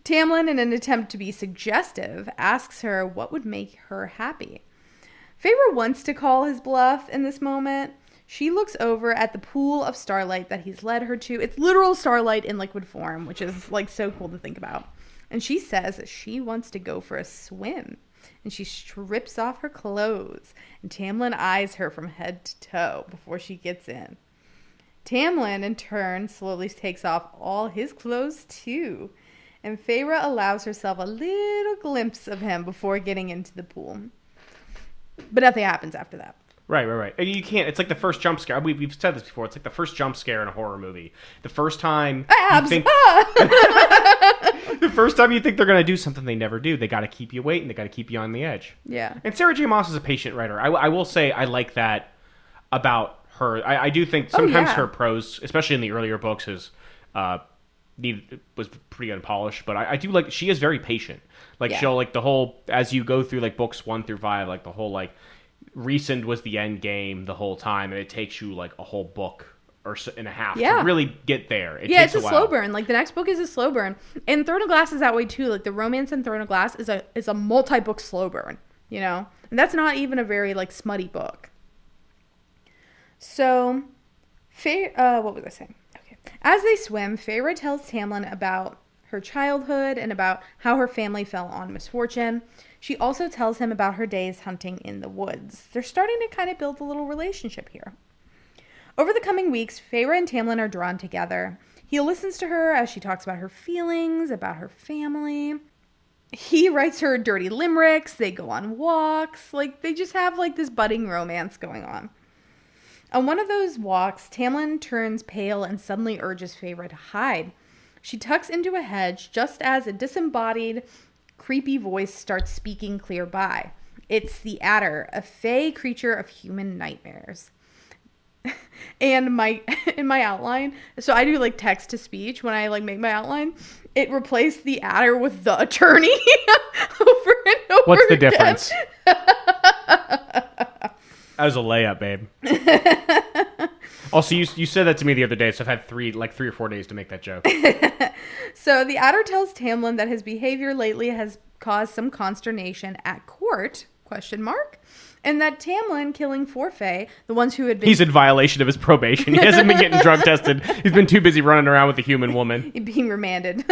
Tamlin, in an attempt to be suggestive, asks her what would make her happy. Feyre wants to call his bluff in this moment. She looks over at the pool of starlight that he's led her to. It's literal starlight in liquid form, which is so cool to think about. And she says that she wants to go for a swim. And she strips off her clothes. And Tamlin eyes her from head to toe before she gets in. Tamlin, in turn, slowly takes off all his clothes too. And Feyre allows herself a little glimpse of him before getting into the pool. But nothing happens after that. Right. And you can't. It's like the first jump scare. We've said this before. It's like the first jump scare in a horror movie. The first time you think... The first time you think they're going to do something, they never do. They got to keep you waiting. They got to keep you on the edge. Yeah. And Sarah J. Maas is a patient writer. I will say I like that about her. I do think sometimes her prose, especially in the earlier books, was pretty unpolished. But I do like, she is very patient. She'll the whole, as you go through books 1 through 5, the whole Rhysand was the end game the whole time, and it takes you a whole book and a half to really get there. It's a slow burn. Like, the next book is a slow burn. And Throne of Glass is that way, too. Like, the romance in Throne of Glass is a multi-book slow burn, you know? And that's not even a very, like, smutty book. So, what was I saying? Okay. As they swim, Feyre tells Tamlin about her childhood and about how her family fell on misfortune. She also tells him about her days hunting in the woods. They're starting to kind of build a little relationship here. Over the coming weeks, Feyre and Tamlin are drawn together. He listens to her as she talks about her feelings, about her family. He writes her dirty limericks. They go on walks. Like, they just have, like, this budding romance going on. On one of those walks, Tamlin turns pale and suddenly urges Feyre to hide. She tucks into a hedge just as a disembodied, creepy voice starts speaking clear by. It's the Adder, a fey creature of human nightmares. And in my outline, so I do like text to speech when I like make my outline. It replaced the Adder with the Attorney over and over. What's the again. difference? That was a layup, babe. Also, you said that to me the other day, so I've had 3 or 4 days to make that joke. So the Adder tells Tamlin that his behavior lately has caused some consternation at court, ? And that Tamlin killing 4 Fae, the ones who had been... He's in violation of his probation. He hasn't been getting drug tested. He's been too busy running around with a human woman. Being remanded.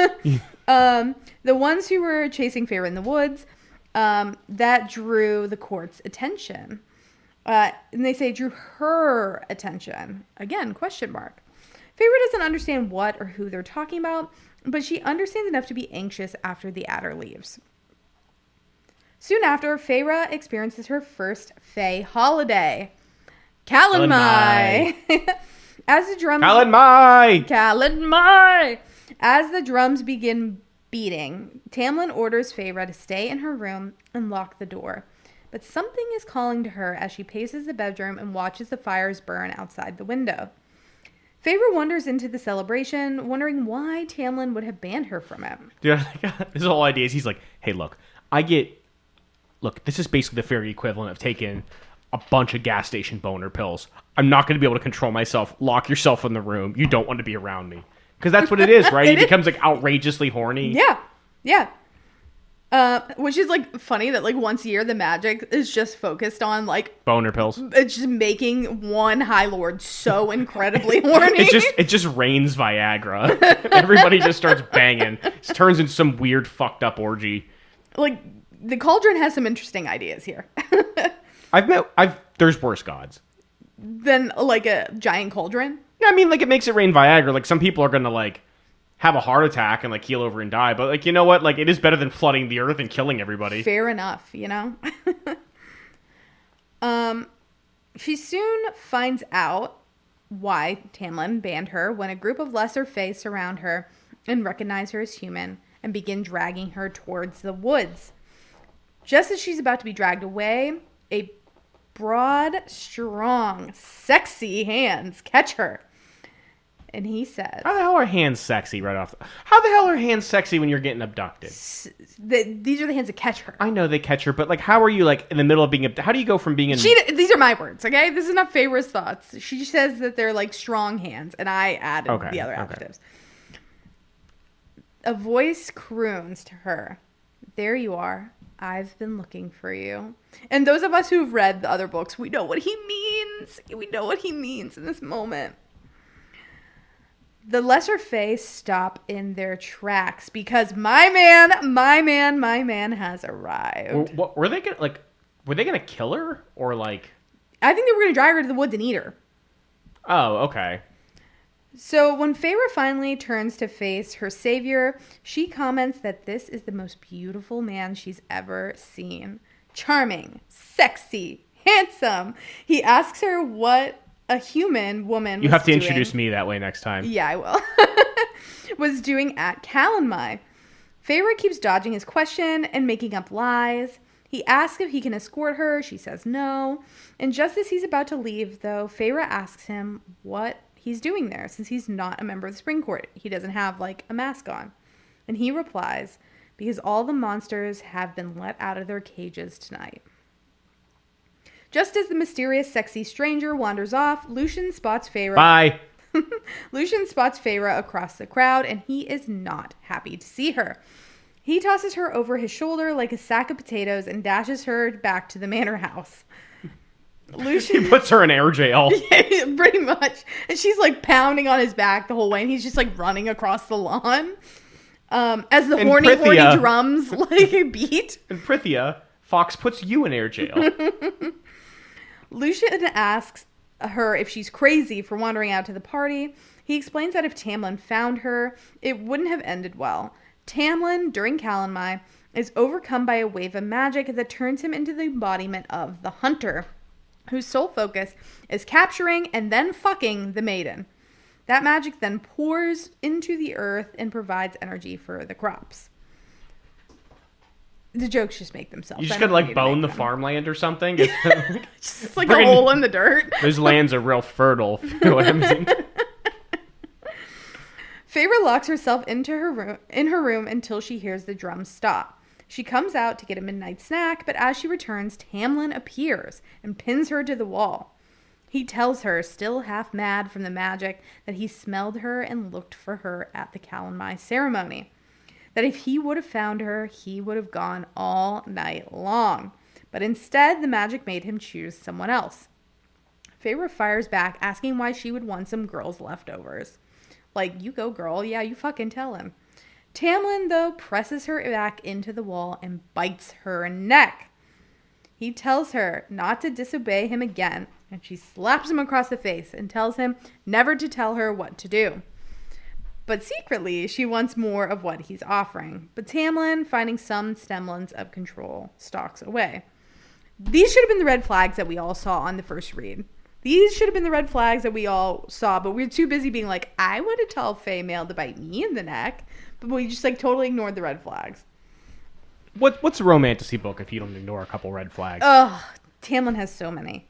The ones who were chasing Feyre in the woods, that drew the court's attention. And they say drew her attention. Again, ? Feyre doesn't understand what or who they're talking about, but she understands enough to be anxious after the Adder leaves. Soon after, Feyre experiences her first Fae holiday. Calanmai. As the drums... Calanmai! As the drums begin beating, Tamlin orders Feyre to stay in her room and lock the door. But something is calling to her as she paces the bedroom and watches the fires burn outside the window. Feyre wanders into the celebration, wondering why Tamlin would have banned her from it. Dude, his whole idea is he's like, hey, look, this is basically the fairy equivalent of taking a bunch of gas station boner pills. I'm not going to be able to control myself. Lock yourself in the room. You don't want to be around me. Because that's what it is, right? He becomes like outrageously horny. Yeah. Which is like funny that like once a year the magic is just focused on like boner pills. It's just making one High Lord so incredibly horny. It just rains Viagra. Everybody just starts banging. It turns into some weird fucked up orgy. Like the Cauldron has some interesting ideas here. There's worse gods than like a giant cauldron. I mean, like it makes it rain Viagra. Like some people are gonna like have a heart attack and like keel over and die. But like, you know what? Like it is better than flooding the earth and killing everybody. Fair enough, you know? She soon finds out why Tamlin banned her when a group of lesser fae surround her and recognize her as human and begin dragging her towards the woods. Just as she's about to be dragged away, a broad, strong, sexy hands catch her. And he says... How the hell are hands sexy right off? How the hell are hands sexy when you're getting abducted? These are the hands that catch her. I know they catch her, but like, how are you like in the middle of being abducted? How do you go from being in... These are my words, okay? This is not Feyre's thoughts. She says that they're like strong hands, and I added the other adjectives. A voice croons to her. There you are. I've been looking for you. And those of us who've read the other books, we know what he means. We know what he means in this moment. The lesser fae stop in their tracks because my man has arrived. Were they gonna kill her or like? I think they were gonna drag her to the woods and eat her. Oh, okay. So when Feyre finally turns to face her savior, she comments that this is the most beautiful man she's ever seen. Charming, sexy, handsome. He asks her what a human woman You have to introduce me that way next time. Yeah, I will. was doing at Calanmai. Feyre keeps dodging his question and making up lies. He asks if he can escort her. She says no. And just as he's about to leave, though, Feyre asks him what he's doing there, since he's not a member of the Spring Court. He doesn't have, like, a mask on. And he replies, because all the monsters have been let out of their cages tonight. Just as the mysterious, sexy stranger wanders off, Lucian spots Feyre. Bye. Lucian spots Feyre across the crowd, and he is not happy to see her. He tosses her over his shoulder like a sack of potatoes and dashes her back to the manor house. Lucian he puts her in air jail. Yeah, pretty much. And she's like pounding on his back the whole way, and he's just like running across the lawn. As the horny drums like beat. And Prithia, Fox puts you in air jail. Lucian asks her if she's crazy for wandering out to the party. He explains that if Tamlin found her, it wouldn't have ended well. Tamlin, during Calanmai, is overcome by a wave of magic that turns him into the embodiment of the Hunter, whose sole focus is capturing and then fucking the maiden. That magic then pours into the earth and provides energy for the crops. The jokes just make themselves. You just gotta like bone the farmland or something. Just like a hole in the dirt. Those lands are real fertile. You know what I mean? Feyre locks herself in her room until she hears the drums stop. She comes out to get a midnight snack, but as she returns, Tamlin appears and pins her to the wall. He tells her, still half mad from the magic, that he smelled her and looked for her at the Calanmai ceremony. That if he would have found her, he would have gone all night long. But instead, the magic made him choose someone else. Feyre fires back, asking why she would want some girls' leftovers. Like, you go, girl. Yeah, you fucking tell him. Tamlin, though, presses her back into the wall and bites her neck. He tells her not to disobey him again, and she slaps him across the face and tells him never to tell her what to do. But secretly, she wants more of what he's offering. But Tamlin, finding some semblance of control, stalks away. These should have been the red flags that we all saw on the first read. These should have been the red flags that we all saw, but we were too busy being like, I would have told Female to bite me in the neck. But we just like totally ignored the red flags. What's a romantasy book if you don't ignore a couple red flags? Ugh, Tamlin has so many.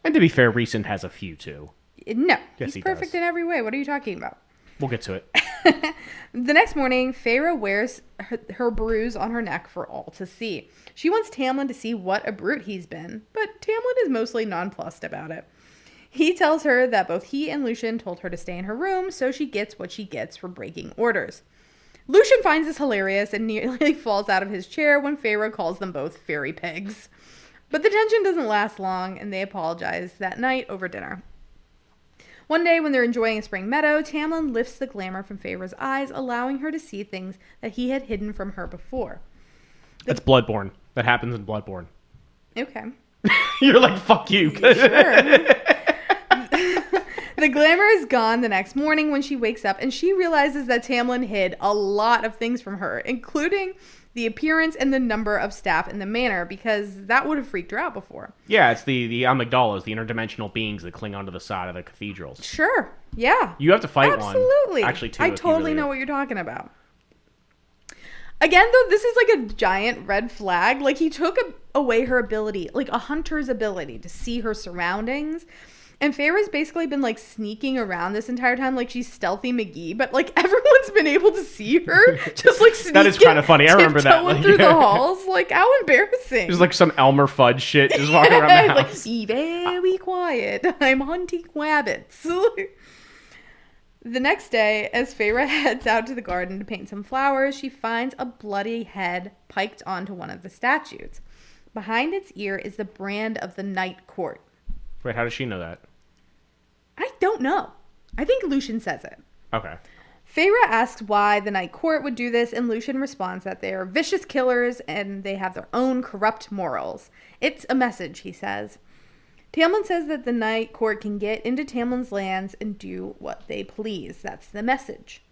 And to be fair, Recent has a few too. No, yes, he's perfect in every way. What are you talking about? We'll get to it. The next morning, Feyre wears her bruise on her neck for all to see. She wants Tamlin to see what a brute he's been, but Tamlin is mostly nonplussed about it. He tells her that both he and Lucian told her to stay in her room, so she gets what she gets for breaking orders. Lucian finds this hilarious and nearly falls out of his chair when Feyre calls them both fairy pigs. But the tension doesn't last long, and they apologize that night over dinner. One day, when they're enjoying a spring meadow, Tamlin lifts the glamour from Feyre's eyes, allowing her to see things that he had hidden from her before. That's Bloodborne. That happens in Bloodborne. Okay. You're like, fuck you. Sure. The glamour is gone the next morning when she wakes up, and she realizes that Tamlin hid a lot of things from her, including the appearance and the number of staff in the manor, because that would have freaked her out before. Yeah, it's the amygdalas, the interdimensional beings that cling onto the side of the cathedrals. Sure. Yeah. You have to fight one. Absolutely. Actually, two. I totally know what you're talking about. Again, though, this is like a giant red flag. Like, he took away her ability, like a hunter's ability to see her surroundings. And Feyre's basically been, like, sneaking around this entire time like she's Stealthy McGee. But, like, everyone's been able to see her just, like, sneaking. That is kind of funny. I remember that. Like, through the halls. Like, how embarrassing. There's, like, some Elmer Fudd shit just walking around the house. Like, be very quiet. I'm hunting rabbits. The next day, as Feyre heads out to the garden to paint some flowers, she finds a bloody head piked onto one of the statues. Behind its ear is the brand of the Night Court. Wait, how does she know that? I don't know. I think Lucian says it. Okay. Feyre asks why the Night Court would do this, and Lucian responds that they are vicious killers and they have their own corrupt morals. It's a message, he says. Tamlin says that the Night Court can get into Tamlin's lands and do what they please. That's the message.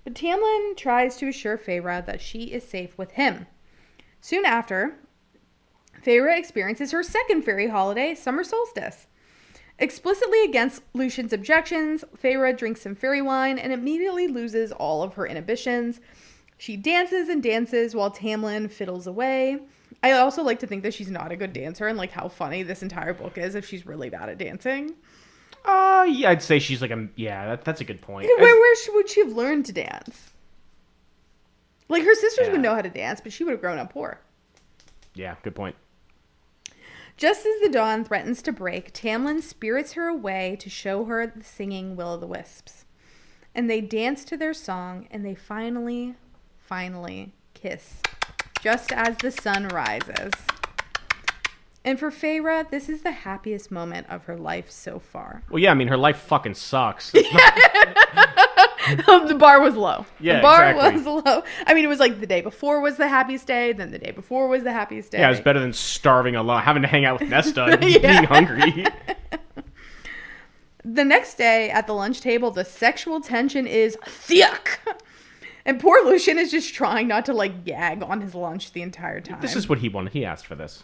But Tamlin tries to assure Feyre that she is safe with him. Soon after, Feyre experiences her second fairy holiday, Summer Solstice. Explicitly against Lucian's objections, Feyre drinks some fairy wine and immediately loses all of her inhibitions. She dances and dances while Tamlin fiddles away. I also like to think that she's not a good dancer, and like how funny this entire book is if she's really bad at dancing. Yeah, I'd say she's like that's a good point. Where would she have learned to dance? Like, her sisters would know how to dance, but she would have grown up poor. Yeah, good point. Just as the dawn threatens to break, Tamlin spirits her away to show her the singing will-o'-the-wisps. And they dance to their song, and they finally kiss, just as the sun rises. And for Feyre, this is the happiest moment of her life so far. Well, yeah, I mean, her life fucking sucks. The bar was low. Yeah, the bar exactly. was low. I mean, it was like the day before was the happiest day, then the day before was the happiest day. Yeah, it was better than starving alone, having to hang out with Nesta and being hungry. The next day at the lunch table, the sexual tension is thick. And poor Lucien is just trying not to, like, gag on his lunch the entire time. This is what he wanted. He asked for this.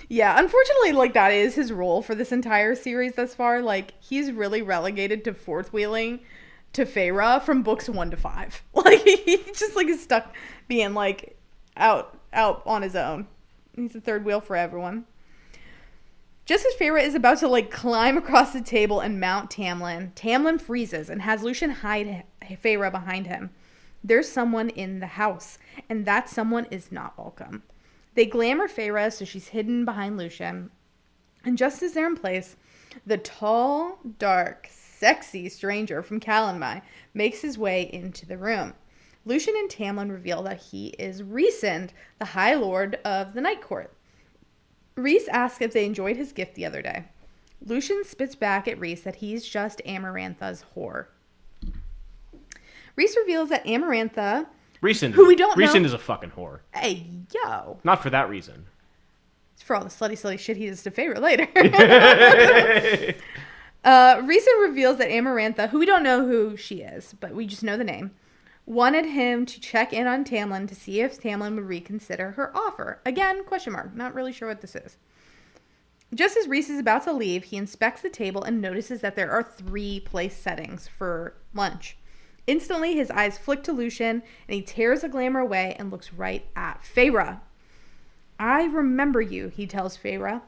Yeah, unfortunately, like, that is his role for this entire series thus far. Like, he's really relegated to fourth wheeling to Feyre from books 1 to 5. Like, he just, like, is stuck being, like, out on his own. He's the third wheel for everyone. Just as Feyre is about to, like, climb across the table and mount Tamlin, Tamlin freezes and has Lucien hide Feyre behind him. There's someone in the house, and that someone is not welcome. They glamour Feyre so she's hidden behind Lucien. And just as they're in place, the tall, dark, sexy stranger from Calanmai makes his way into the room. Lucien and Tamlin reveal that he is Rhysand, the High Lord of the Night Court. Rhys asks if they enjoyed his gift the other day. Lucien spits back at Rhys that he's just Amarantha's whore. Rhys reveals that Amarantha, who we don't know... Rhysand is a fucking whore. Hey, yo. Not for that reason. It's for all the slutty shit he does to Feyre later. Rhysand reveals that Amarantha, who we don't know who she is, but we just know the name, wanted him to check in on Tamlin to see if Tamlin would reconsider her offer. Again, question mark. Not really sure what this is. Just as Rhys is about to leave, he inspects the table and notices that there are 3 place settings for lunch. Instantly, his eyes flick to Lucien, and he tears the glamour away and looks right at Feyre. I remember you, he tells Feyre.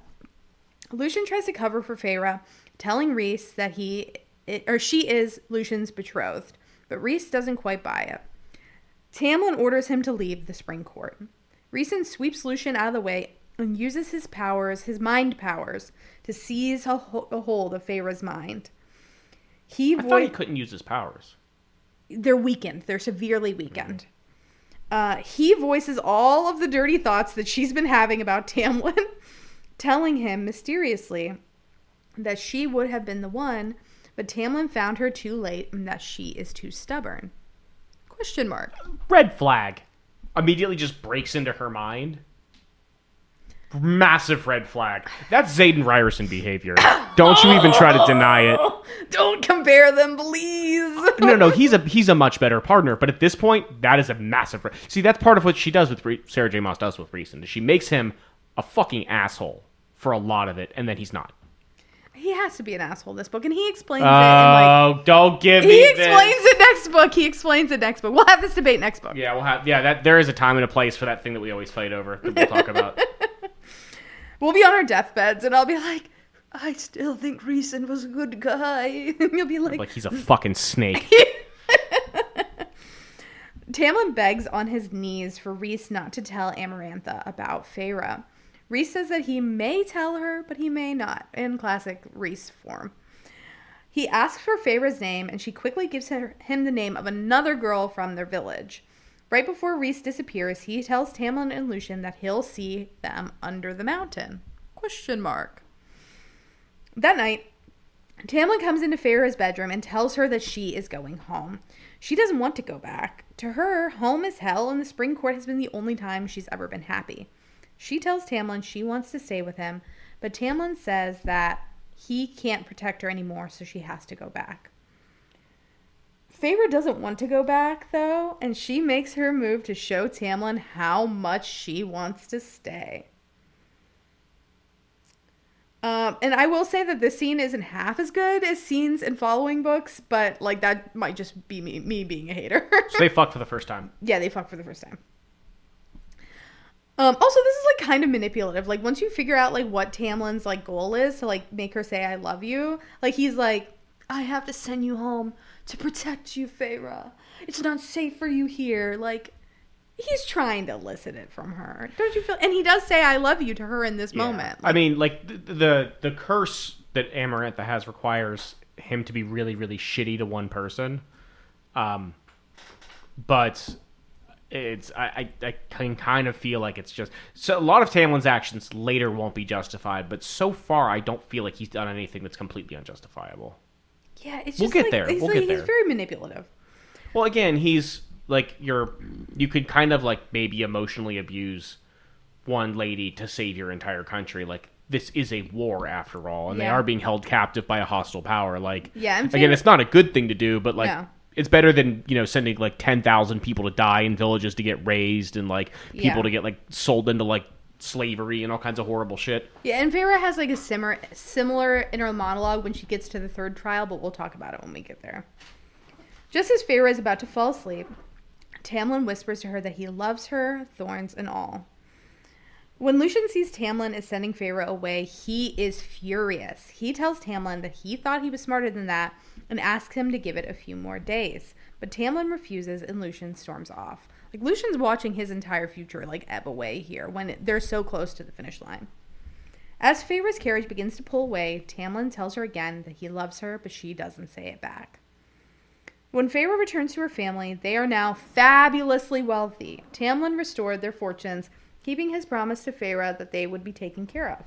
Lucien tries to cover for Feyre, telling Rhys that she is Lucien's betrothed. But Rhys doesn't quite buy it. Tamlin orders him to leave the Spring Court. Rhysand sweeps Lucien out of the way and uses his mind powers, to seize a hold of Feyre's mind. I thought he couldn't use his powers. They're weakened. They're severely weakened. He voices all of the dirty thoughts that she's been having about Tamlin, telling him mysteriously that she would have been the one, but Tamlin found her too late and that she is too stubborn. Question mark. Red flag. Immediately just breaks into her mind. Massive red flag. That's Xaden Ryerson behavior. Don't you even try to deny it. Don't compare them, please. No, he's a much better partner, but at this point, that is a massive... See, that's part of what she does with... Sarah J. Maas does with Rhysand. She makes him a fucking asshole for a lot of it, and then he's not. He has to be an asshole this book, and he explains it in like... Oh, don't give me He this. explains it next book. We'll have this debate next book. Yeah, we'll have... Yeah, that there is a time and a place for that thing that we always fight over, that we'll talk about. We'll be on our deathbeds, and I'll be like, I still think Rhysand was a good guy. And you'll be like... Like he's a fucking snake. Tamlin begs on his knees for Rhys not to tell Amarantha about Feyre. Rhys says that he may tell her, but he may not, in classic Rhys form. He asks for Feyre's name, and she quickly gives him the name of another girl from their village. Right before Rhys disappears, he tells Tamlin and Lucien that he'll see them under the mountain. Question mark. That night, Tamlin comes into Feyre's bedroom and tells her that she is going home. She doesn't want to go back. To her, home is hell, and the Spring Court has been the only time she's ever been happy. She tells Tamlin she wants to stay with him, but Tamlin says that he can't protect her anymore, so she has to go back. Feyre doesn't want to go back, though, and she makes her move to show Tamlin how much she wants to stay. And I will say that this scene isn't half as good as scenes in following books, but, like, that might just be me being a hater. So they fucked for the first time. Yeah, they fucked for the first time. Also, this is, like, kind of manipulative. Like, once you figure out, like, what Tamlin's, like, goal is to, like, make her say I love you, like, he's like, I have to send you home to protect you, Feyre. It's not safe for you here. Like, He's trying to elicit it from her. Don't you feel? And he does say "I love you" to her in this moment. I mean, like the curse that Amarantha has requires him to be really, really shitty to one person. But I can kind of feel like it's just so a lot of Tamlin's actions later won't be justified, but so far I don't feel like he's done anything that's completely unjustifiable. Yeah, it's just we'll get there. We'll get there. He's very manipulative. Well, again, he's like you could kind of like maybe emotionally abuse one lady to save your entire country. Like this is a war after all, and they are being held captive by a hostile power. Like again, it's not a good thing to do, but like it's better than sending like 10,000 people to die in villages to get raised and like people to get like sold into like slavery and all kinds of horrible shit. Yeah, and Feyre has like a similar inner monologue when she gets to the third trial, but we'll talk about it when we get there. Just as Feyre is about to fall asleep, Tamlin whispers to her that he loves her, Thorns and all. When Lucien sees Tamlin is sending Feyre away, he is furious. He tells Tamlin that he thought he was smarter than that and asks him to give it a few more days. But Tamlin refuses and Lucien storms off. Like, Lucien's watching his entire future, like, ebb away here when they're so close to the finish line. As Feyre's carriage begins to pull away, Tamlin tells her again that he loves her, but she doesn't say it back. When Feyre returns to her family, they are now fabulously wealthy. Tamlin restored their fortunes, keeping his promise to Feyre that they would be taken care of.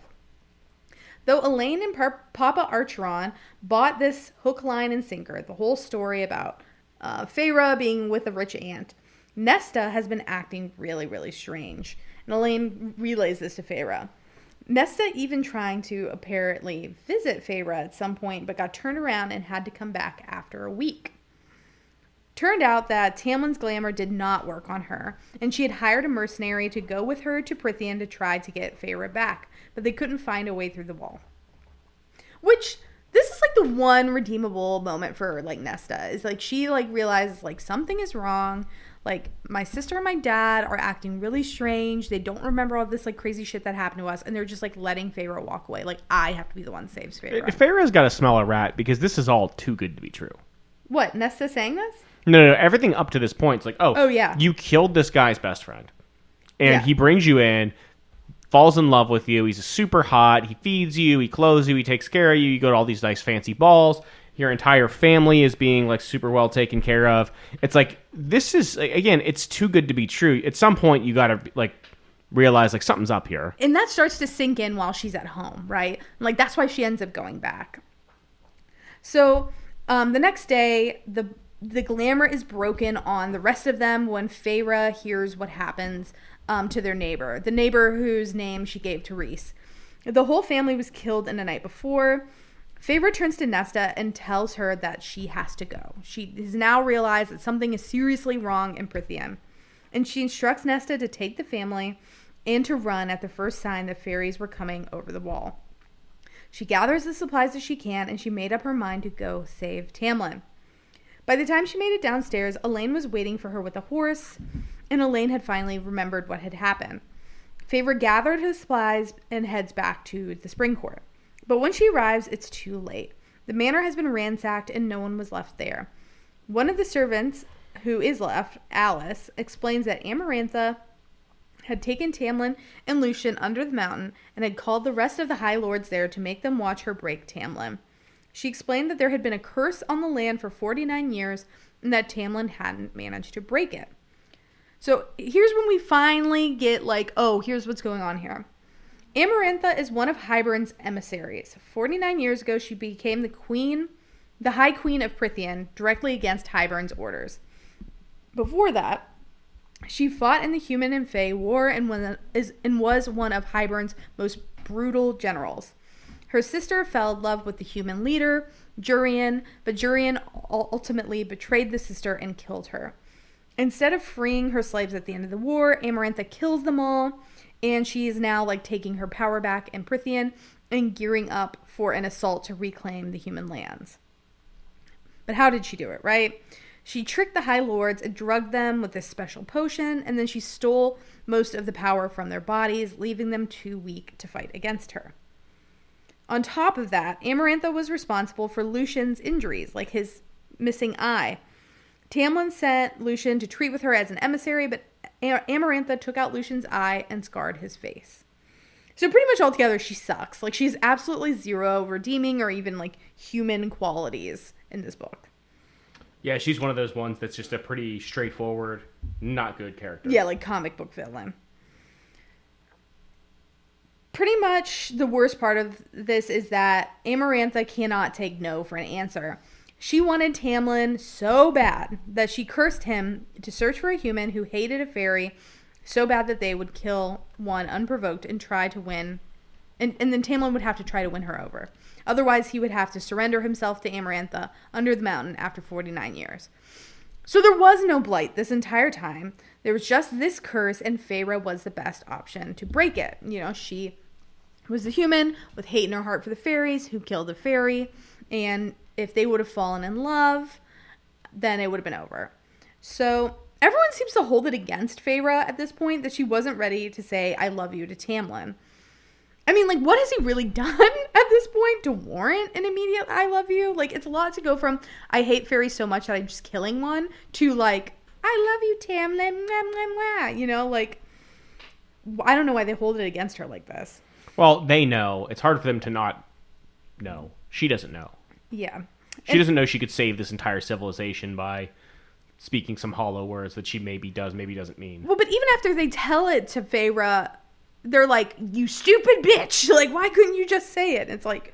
Though Elaine and Papa Archeron bought this hook, line, and sinker, the whole story about Feyre being with a rich aunt, Nesta has been acting really, really strange. And Elaine relays this to Feyre. Nesta even trying to apparently visit Feyre at some point, but got turned around and had to come back after a week. Turned out that Tamlin's glamour did not work on her, and she had hired a mercenary to go with her to Prythian to try to get Feyre back, but they couldn't find a way through the wall. Which, this is like the one redeemable moment for like Nesta, is like she like realizes like something is wrong, like my sister and my dad are acting really strange, they don't remember all this like crazy shit that happened to us, and they're just like letting Feyre walk away, like I have to be the one that saves Feyre. Feyre's got to smell a rat because this is all too good to be true. What, Nesta saying this? No, everything up to this point is like, oh yeah, you killed this guy's best friend. And he brings you in, falls in love with you, he's super hot, he feeds you, he clothes you, he takes care of you, you go to all these nice fancy balls, your entire family is being like super well taken care of. It's like, this is, again, it's too good to be true. At some point, you gotta like realize like something's up here. And that starts to sink in while she's at home, right? Like that's why she ends up going back. So the next day, the glamour is broken on the rest of them when Feyre hears what happens to their neighbor, the neighbor whose name she gave to Rhys. The whole family was killed in the night before. Feyre turns to Nesta and tells her that she has to go. She has now realized that something is seriously wrong in Prythian, and she instructs Nesta to take the family and to run at the first sign that fairies were coming over the wall. She gathers the supplies that she can, and she made up her mind to go save Tamlin. By the time she made it downstairs, Elaine was waiting for her with a horse, and Elaine had finally remembered what had happened. Feyre gathered her supplies and heads back to the spring court. But when she arrives, it's too late. The manor has been ransacked and no one was left there. One of the servants who is left, Alice, explains that Amarantha had taken Tamlin and Lucien under the mountain and had called the rest of the High Lords there to make them watch her break Tamlin. She explained that there had been a curse on the land for 49 years and that Tamlin hadn't managed to break it. So here's when we finally get like, oh, here's what's going on here. Amarantha is one of Hybern's emissaries. 49 years ago, she became the High Queen of Prythian, directly against Hybern's orders. Before that, she fought in the Human and Fae War and was one of Hybern's most brutal generals. Her sister fell in love with the human leader, Jurian, but Jurian ultimately betrayed the sister and killed her. Instead of freeing her slaves at the end of the war, Amarantha kills them all, and she is now like taking her power back in Prythian and gearing up for an assault to reclaim the human lands. But how did she do it, right? She tricked the High Lords and drugged them with this special potion, and then she stole most of the power from their bodies, leaving them too weak to fight against her. On top of that, Amarantha was responsible for Lucien's injuries, like his missing eye. Tamlin sent Lucien to treat with her as an emissary, but Amarantha took out Lucian's eye and scarred his face. So pretty much altogether, she sucks. Like, she's absolutely zero redeeming or even, like, human qualities in this book. Yeah, she's one of those ones that's just a pretty straightforward, not good character. Yeah, like comic book villain. Pretty much the worst part of this is that Amarantha cannot take no for an answer. She wanted Tamlin so bad that she cursed him to search for a human who hated a fairy so bad that they would kill one unprovoked and try to win. And then Tamlin would have to try to win her over. Otherwise, he would have to surrender himself to Amarantha under the mountain after 49 years. So there was no blight this entire time. There was just this curse, and Feyre was the best option to break it. You know, she was a human with hate in her heart for the fairies who killed the fairy. And if they would have fallen in love, then it would have been over. So everyone seems to hold it against Feyre at this point that she wasn't ready to say, I love you to Tamlin. I mean, like, what has he really done at this point to warrant an immediate I love you? Like, it's a lot to go from, I hate fairies so much that I'm just killing one, to, like, I love you, Tamlin, mwah, mwah, mwah. You know, like, I don't know why they hold it against her like this. Well, they know. It's hard for them to not know. She doesn't know. Yeah. She doesn't know she could save this entire civilization by speaking some hollow words that she maybe does, maybe doesn't mean. Well, but even after they tell it to Feyre, they're like, you stupid bitch. Like, why couldn't you just say it? It's like,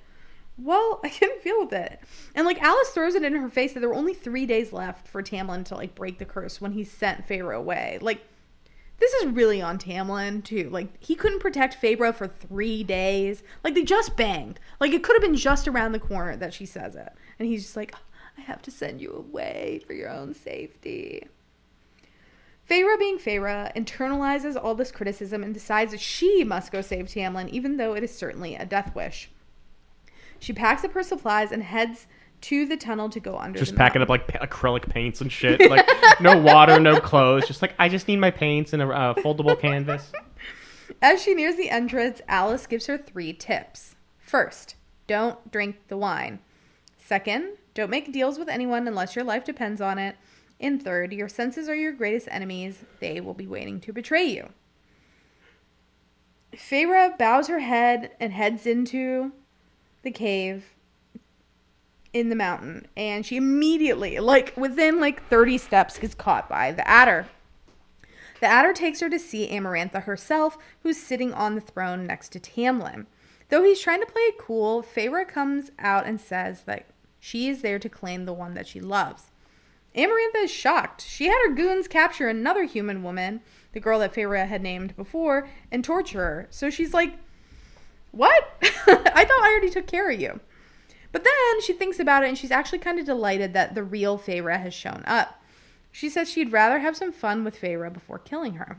well, I couldn't feel with it. And, like, Alice throws it in her face that there were only 3 days left for Tamlin to, like, break the curse when he sent Feyre away. Like, this is really on Tamlin, too. Like, he couldn't protect Feyre for 3 days. Like, they just banged. Like, it could have been just around the corner that she says it. And he's just like, I have to send you away for your own safety. Feyre, being Feyre, internalizes all this criticism and decides that she must go save Tamlin, even though it is certainly a death wish. She packs up her supplies and heads to the tunnel to go under just the packing mountain. up, like, acrylic paints and shit. Like, no water, no clothes. Just like, I just need my paints and a foldable canvas. As she nears the entrance, Alice gives her 3 tips. First, don't drink the wine. Second, don't make deals with anyone unless your life depends on it. And third, your senses are your greatest enemies. They will be waiting to betray you. Feyre bows her head and heads into the cave in the mountain. And she immediately, like within like 30 steps, gets caught by the adder. The adder takes her to see Amarantha herself, who's sitting on the throne next to Tamlin. Though he's trying to play it cool, Feyre comes out and says that she is there to claim the one that she loves. Amarantha is shocked. She had her goons capture another human woman, the girl that Feyre had named before, and torture her. So she's like, what? I thought I already took care of you. But then she thinks about it, and she's actually kind of delighted that the real Feyre has shown up. She says she'd rather have some fun with Feyre before killing her.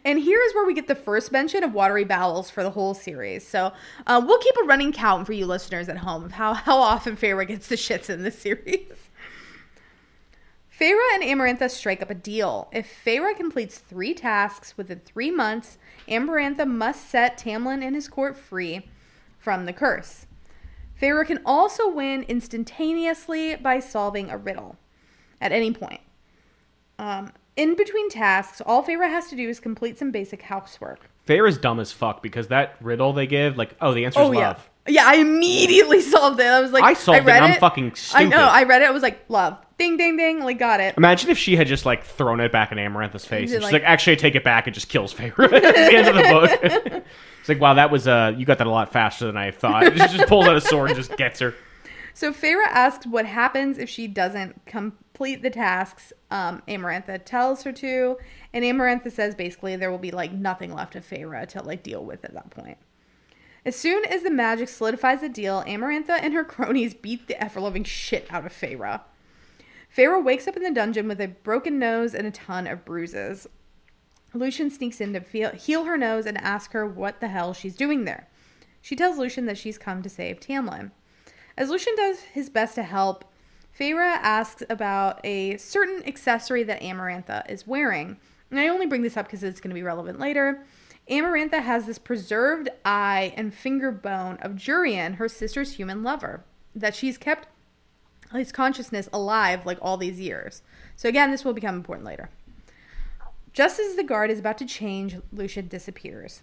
And here is where we get the first mention of watery bowels for the whole series. So we'll keep a running count for you listeners at home of how often Feyre gets the shits in this series. Feyre and Amarantha strike up a deal. If Feyre completes 3 tasks within 3 months, Amarantha must set Tamlin and his court free from the curse. Feyre can also win instantaneously by solving a riddle at any point. In between tasks, all Feyre has to do is complete some basic housework. Feyre's dumb as fuck because that riddle they give, like, the answer's love. Yeah, I immediately solved it. I was like, I solved it, and I'm fucking stupid. I know, I read it, I was like, love. Ding, ding, ding, like, got it. Imagine if she had just, like, thrown it back in Amarantha's face. And she's like, actually, I take it back, and just kills Feyre at the end of the book. It's like, wow, that was, you got that a lot faster than I thought. She just pulls out a sword and just gets her. So Feyre asks what happens if she doesn't complete the tasks Amarantha tells her to. And Amarantha says basically there will be, like, nothing left of Feyre to, like, deal with at that point. As soon as the magic solidifies the deal, Amarantha and her cronies beat the ever-loving shit out of Feyre. Feyre wakes up in the dungeon with a broken nose and a ton of bruises. Lucian sneaks in to heal her nose and ask her what the hell she's doing there. She tells Lucian that she's come to save Tamlin. As Lucian does his best to help, Feyre asks about a certain accessory that Amarantha is wearing. And I only bring this up because it's going to be relevant later. Amarantha has this preserved eye and finger bone of Jurian, her sister's human lover, that she's kept his consciousness alive like all these years. So again, this will become important later. Just as the guard is about to change, Lucian disappears.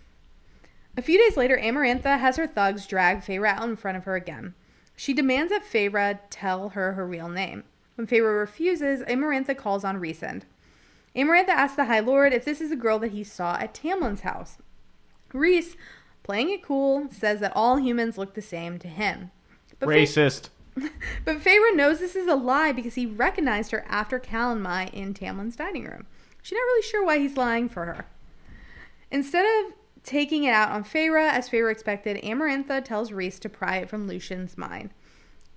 A few days later, Amarantha has her thugs drag Feyre out in front of her again. She demands that Feyre tell her real name. When Feyre refuses, Amarantha calls on Rhysand. Amarantha asks the High Lord if this is the girl that he saw at Tamlin's house. Rhys, playing it cool, says that all humans look the same to him. But Racist. But Feyre knows this is a lie because he recognized her after Calanmai in Tamlin's dining room. She's not really sure why he's lying for her. Instead of taking it out on Feyre, as Feyre expected, Amarantha tells Rhys to pry it from Lucian's mind.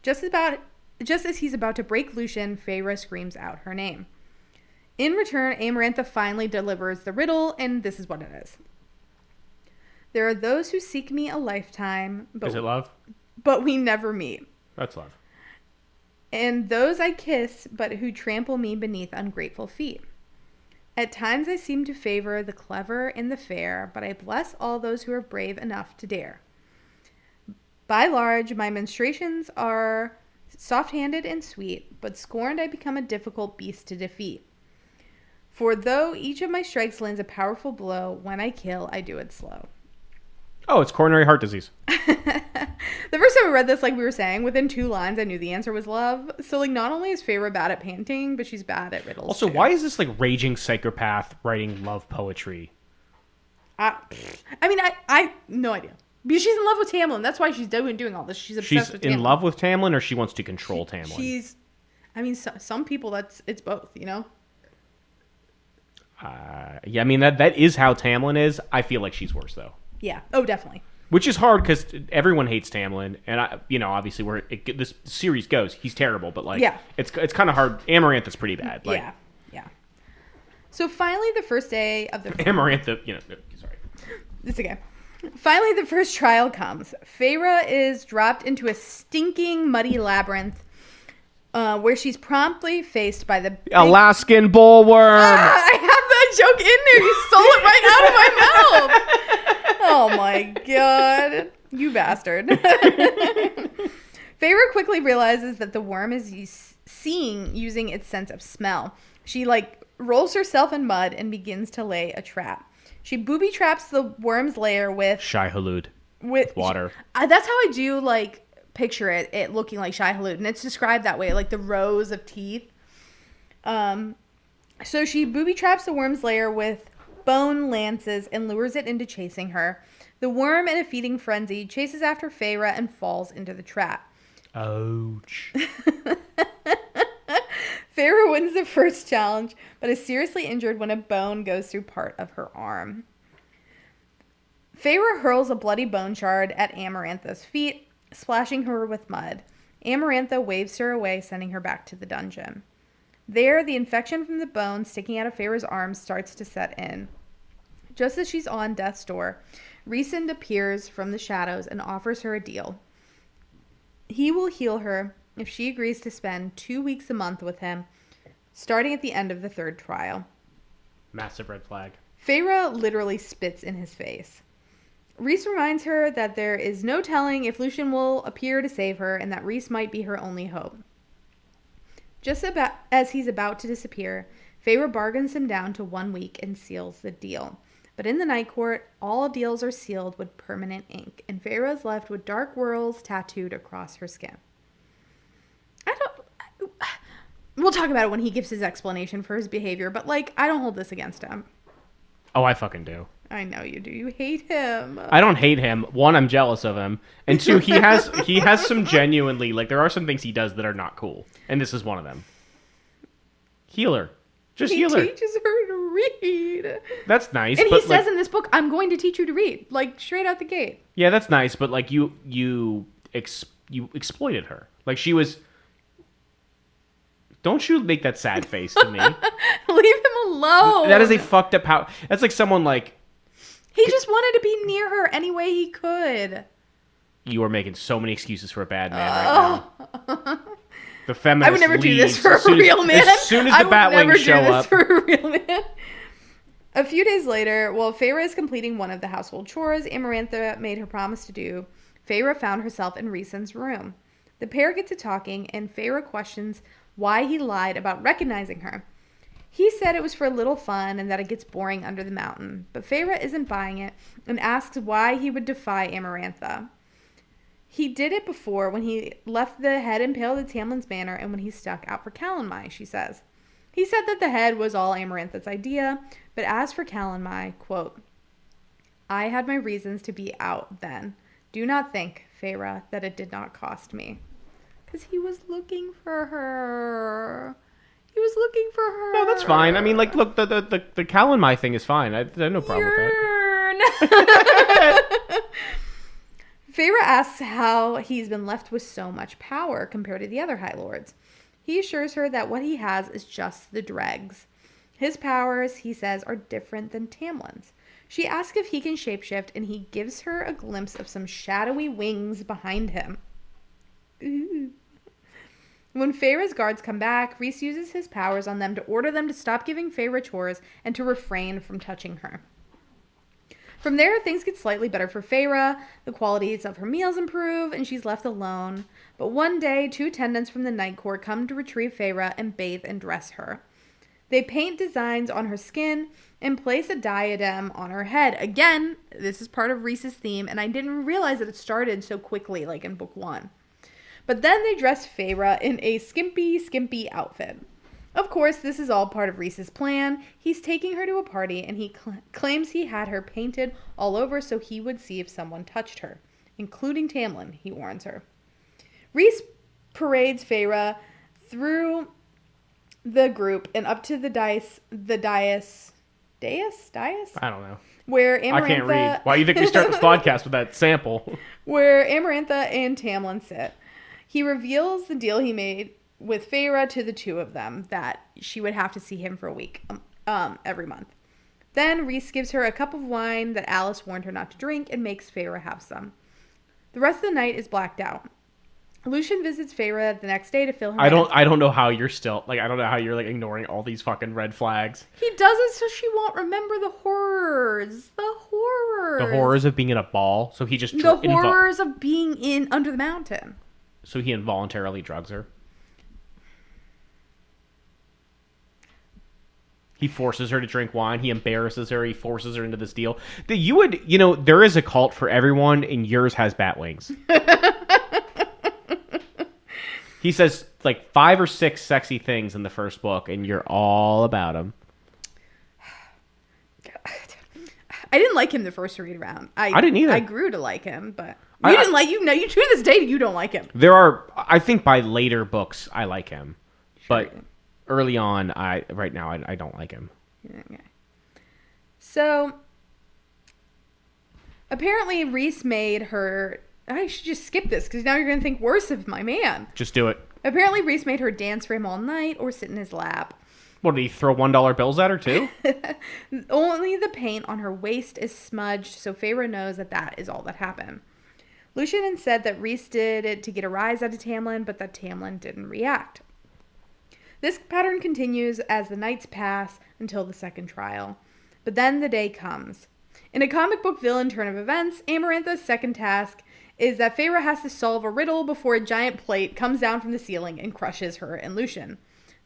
Just as he's about to break Lucian, Feyre screams out her name. In return, Amarantha finally delivers the riddle, and this is what it is. There are those who seek me a lifetime, Is it love? But we never meet. That's love. And those I kiss, but who trample me beneath ungrateful feet. At times I seem to favor the clever and the fair, but I bless all those who are brave enough to dare. By large, my menstruations are soft-handed and sweet, but scorned I become a difficult beast to defeat. For though each of my strikes lands a powerful blow, when I kill, I do it slow. Oh, it's coronary heart disease. The first time I read this, like we were saying, within 2 lines, I knew the answer was love. So, like, not only is Feyre bad at painting, but she's bad at riddles, Also, too. why is this, like, raging psychopath writing love poetry? I mean, I no idea. Because she's in love with Tamlin. That's why she's doing all this. She's obsessed with Tamlin. She's in love with Tamlin, or she wants to control Tamlin? Some people, it's both, you know? Yeah, I mean, that is how Tamlin is. I feel like she's worse, though. Yeah. Oh, definitely. Which is hard because everyone hates Tamlin, and obviously this series goes, he's terrible, but like, it's kind of hard. Amarantha's pretty bad. Like, yeah. So finally, the first day of the Amarantha, sorry, it's okay. Finally, the first trial comes. Feyre is dropped into a stinking, muddy labyrinth, where she's promptly faced by the Alaskan bullworm. I have that joke in there. You stole it right out of my mouth. Oh my god. You bastard. Feyre quickly realizes that the worm is seeing using its sense of smell. She, rolls herself in mud and begins to lay a trap. She booby traps the worm's lair with... Shai-Hulud. With water. That's how I do, picture it looking like Shai-Hulud. And it's described that way, like the rows of teeth. So she booby traps the worm's lair with bone lances and lures it into chasing her. The worm, in a feeding frenzy, chases after Feyre and falls into the trap. Ouch. Feyre wins the first challenge, but is seriously injured when a bone goes through part of her arm. Feyre hurls a bloody bone shard at Amarantha's feet, splashing her with mud. Amarantha waves her away, sending her back to the dungeon. There, the infection from the bone sticking out of Feyre's arm starts to set in. Just as she's on death's door, Rhysand appears from the shadows and offers her a deal. He will heal her if she agrees to spend 2 weeks a month with him, starting at the end of the 3rd trial. Massive red flag. Feyre literally spits in his face. Rhys reminds her that there is no telling if Lucian will appear to save her and that Rhys might be her only hope. Just about as he's about to disappear, Feyre bargains him down to 1 week and seals the deal. But in the Night Court, all deals are sealed with permanent ink, and Feyre is left with dark whorls tattooed across her skin. We'll talk about it when he gives his explanation for his behavior, but, I don't hold this against him. Oh, I fucking do. I know you do. You hate him. I don't hate him. 1, I'm jealous of him. And 2, he has some genuinely, there are some things he does that are not cool. And this is one of them. Healer. Just heal her. He teaches her to read. That's nice. And he says in this book, I'm going to teach you to read. Straight out the gate. Yeah, that's nice. But, you exploited her. She was... Don't you make that sad face to me. Leave him alone. That is a fucked up power. That's like someone He just wanted to be near her any way he could. You are making so many excuses for a bad man right now. The feminist I would never do this for a real man. As soon as the Batwings show up. For a real man. A few days later, while Feyre is completing one of the household chores Amarantha made her promise to do, Feyre found herself in Rhysand's room. The pair get to talking, and Feyre questions why he lied about recognizing her. He said it was for a little fun and that it gets boring under the mountain, but Feyre isn't buying it and asks why he would defy Amarantha. He did it before when he left the head impaled at Tamlin's Manor and when he stuck out for Calanmai, she says. He said that the head was all Amarantha's idea, but as for Calanmai, quote, I had my reasons to be out then. Do not think, Feyre, that it did not cost me. Because he was looking for her. He was looking for her. No, that's fine. I mean, like, look, the Calanmai thing is fine. I have no problem with that. Feyre asks how he's been left with so much power compared to the other High Lords. He assures her that what he has is just the dregs. His powers, he says, are different than Tamlin's. She asks if he can shapeshift, and he gives her a glimpse of some shadowy wings behind him. Ooh. When Feyre's guards come back, Rhys uses his powers on them to order them to stop giving Feyre chores and to refrain from touching her. From there, things get slightly better for Feyre. The qualities of her meals improve, and she's left alone. But one day, 2 attendants from the Night Court come to retrieve Feyre and bathe and dress her. They paint designs on her skin and place a diadem on her head. Again, this is part of Rhys's theme, and I didn't realize that it started so quickly, like in book 1. But then they dress Feyre in a skimpy outfit. Of course, this is all part of Rhys's plan. He's taking her to a party, and he claims he had her painted all over so he would see if someone touched her, including Tamlin, he warns her. Rhys parades Feyre through the group and up to the dais? I don't know. Where Amarantha... I can't read. Why do you think we start this podcast with that sample? Where Amarantha and Tamlin sit. He reveals the deal he made with Feyre to the 2 of them, that she would have to see him for a week, every month. Then Rhys gives her a cup of wine that Alice warned her not to drink and makes Feyre have some. The rest of the night is blacked out. Lucian visits Feyre the next day to fill her I don't know how you're still, like, I don't know how you're, like, ignoring all these fucking red flags. He does it so she won't remember the horrors. The horrors. The horrors of being in a ball, so he just... The horrors of being in under the mountain. So he involuntarily drugs her. He forces her to drink wine. He embarrasses her. He forces her into this deal. There is a cult for everyone, and yours has bat wings. He says like 5 or 6 sexy things in the first book, and you're all about them. I didn't like him the first read around. I didn't either. I grew to like him, but you didn't like you. No, you to this day you don't like him. I think by later books I like him, but early on, I don't like him. Okay. So apparently Rhys made her. I should just skip this because now you're going to think worse of my man. Just do it. Apparently Rhys made her dance for him all night or sit in his lap. What, did he throw $1 bills at her too? Only the paint on her waist is smudged, so Feyre knows that is all that happened. Lucian said that Rhys did it to get a rise out of Tamlin, but that Tamlin didn't react. This pattern continues as the nights pass until the second trial. But then the day comes. In a comic book villain turn of events, Amarantha's second task is that Feyre has to solve a riddle before a giant plate comes down from the ceiling and crushes her and Lucian.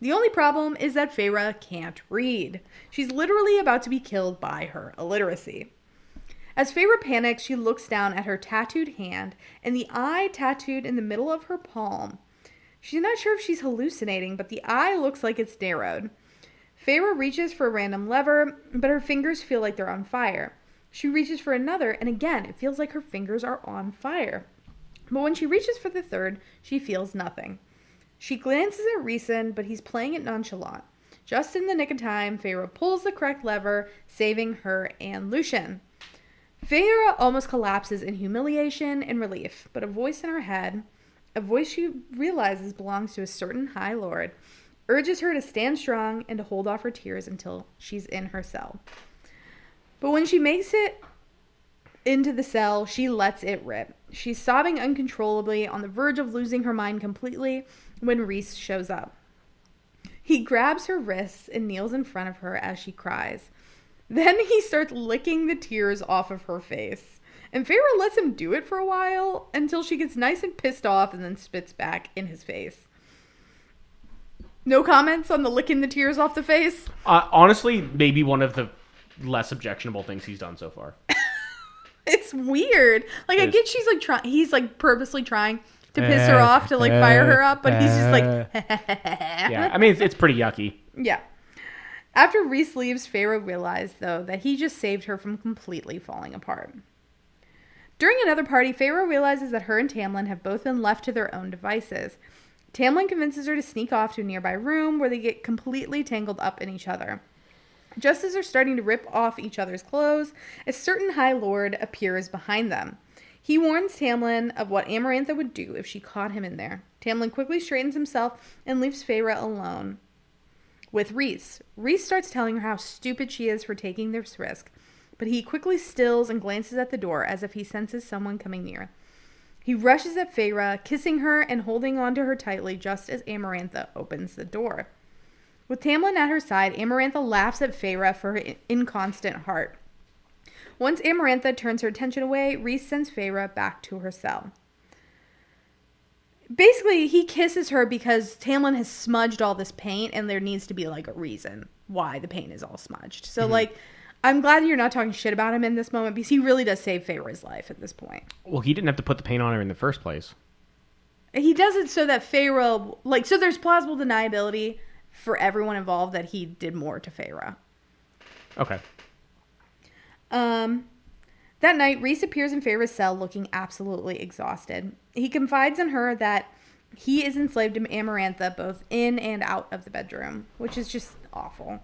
The only problem is that Feyre can't read. She's literally about to be killed by her illiteracy. As Feyre panics, she looks down at her tattooed hand and the eye tattooed in the middle of her palm. She's not sure if she's hallucinating, but the eye looks like it's narrowed. Feyre reaches for a random lever, but her fingers feel like they're on fire. She reaches for another, and again, it feels like her fingers are on fire. But when she reaches for the third, she feels nothing. She glances at Rhys, but he's playing it nonchalant. Just in the nick of time, Feyre pulls the correct lever, saving her and Lucian. Feyre almost collapses in humiliation and relief, but a voice in her head, a voice she realizes belongs to a certain High Lord, urges her to stand strong and to hold off her tears until she's in her cell. But when she makes it into the cell, she lets it rip. She's sobbing uncontrollably, on the verge of losing her mind completely, when Rhys shows up. He grabs her wrists and kneels in front of her as she cries. Then he starts licking the tears off of her face. And Feyre lets him do it for a while until she gets nice and pissed off and then spits back in his face. No comments on the licking the tears off the face? Honestly, maybe one of the less objectionable things he's done so far. It's weird. Like, I get she's like he's like purposely trying to piss her off to like fire her up, but he's just like yeah, I mean it's pretty yucky. Yeah. After Reese leaves, Feyre realized though that he just saved her from completely falling apart. During another party, Feyre realizes that her and Tamlin have both been left to their own devices. Tamlin convinces her to sneak off to a nearby room where they get completely tangled up in each other. Just as they're starting to rip off each other's clothes, a certain High Lord appears behind them. He warns Tamlin of what Amarantha would do if she caught him in there. Tamlin quickly straightens himself and leaves Feyre alone with Reese. Reese starts telling her how stupid she is for taking this risk, but he quickly stills and glances at the door as if he senses someone coming near. He rushes at Feyre, kissing her and holding on to her tightly just as Amarantha opens the door. With Tamlin at her side, Amarantha laughs at Feyre for her inconstant heart. Once Amarantha turns her attention away, Reese sends Feyre back to her cell. Basically, he kisses her because Tamlin has smudged all this paint and there needs to be like a reason why the paint is all smudged. So like, I'm glad you're not talking shit about him in this moment because he really does save Feyre's life at this point. Well, he didn't have to put the paint on her in the first place. He does it so that Feyre, like, so there's plausible deniability for everyone involved that he did more to Feyre. Okay. That night, Reese appears in Feyre's cell looking absolutely exhausted. He confides in her that he is enslaved to Amarantha both in and out of the bedroom, which is just awful.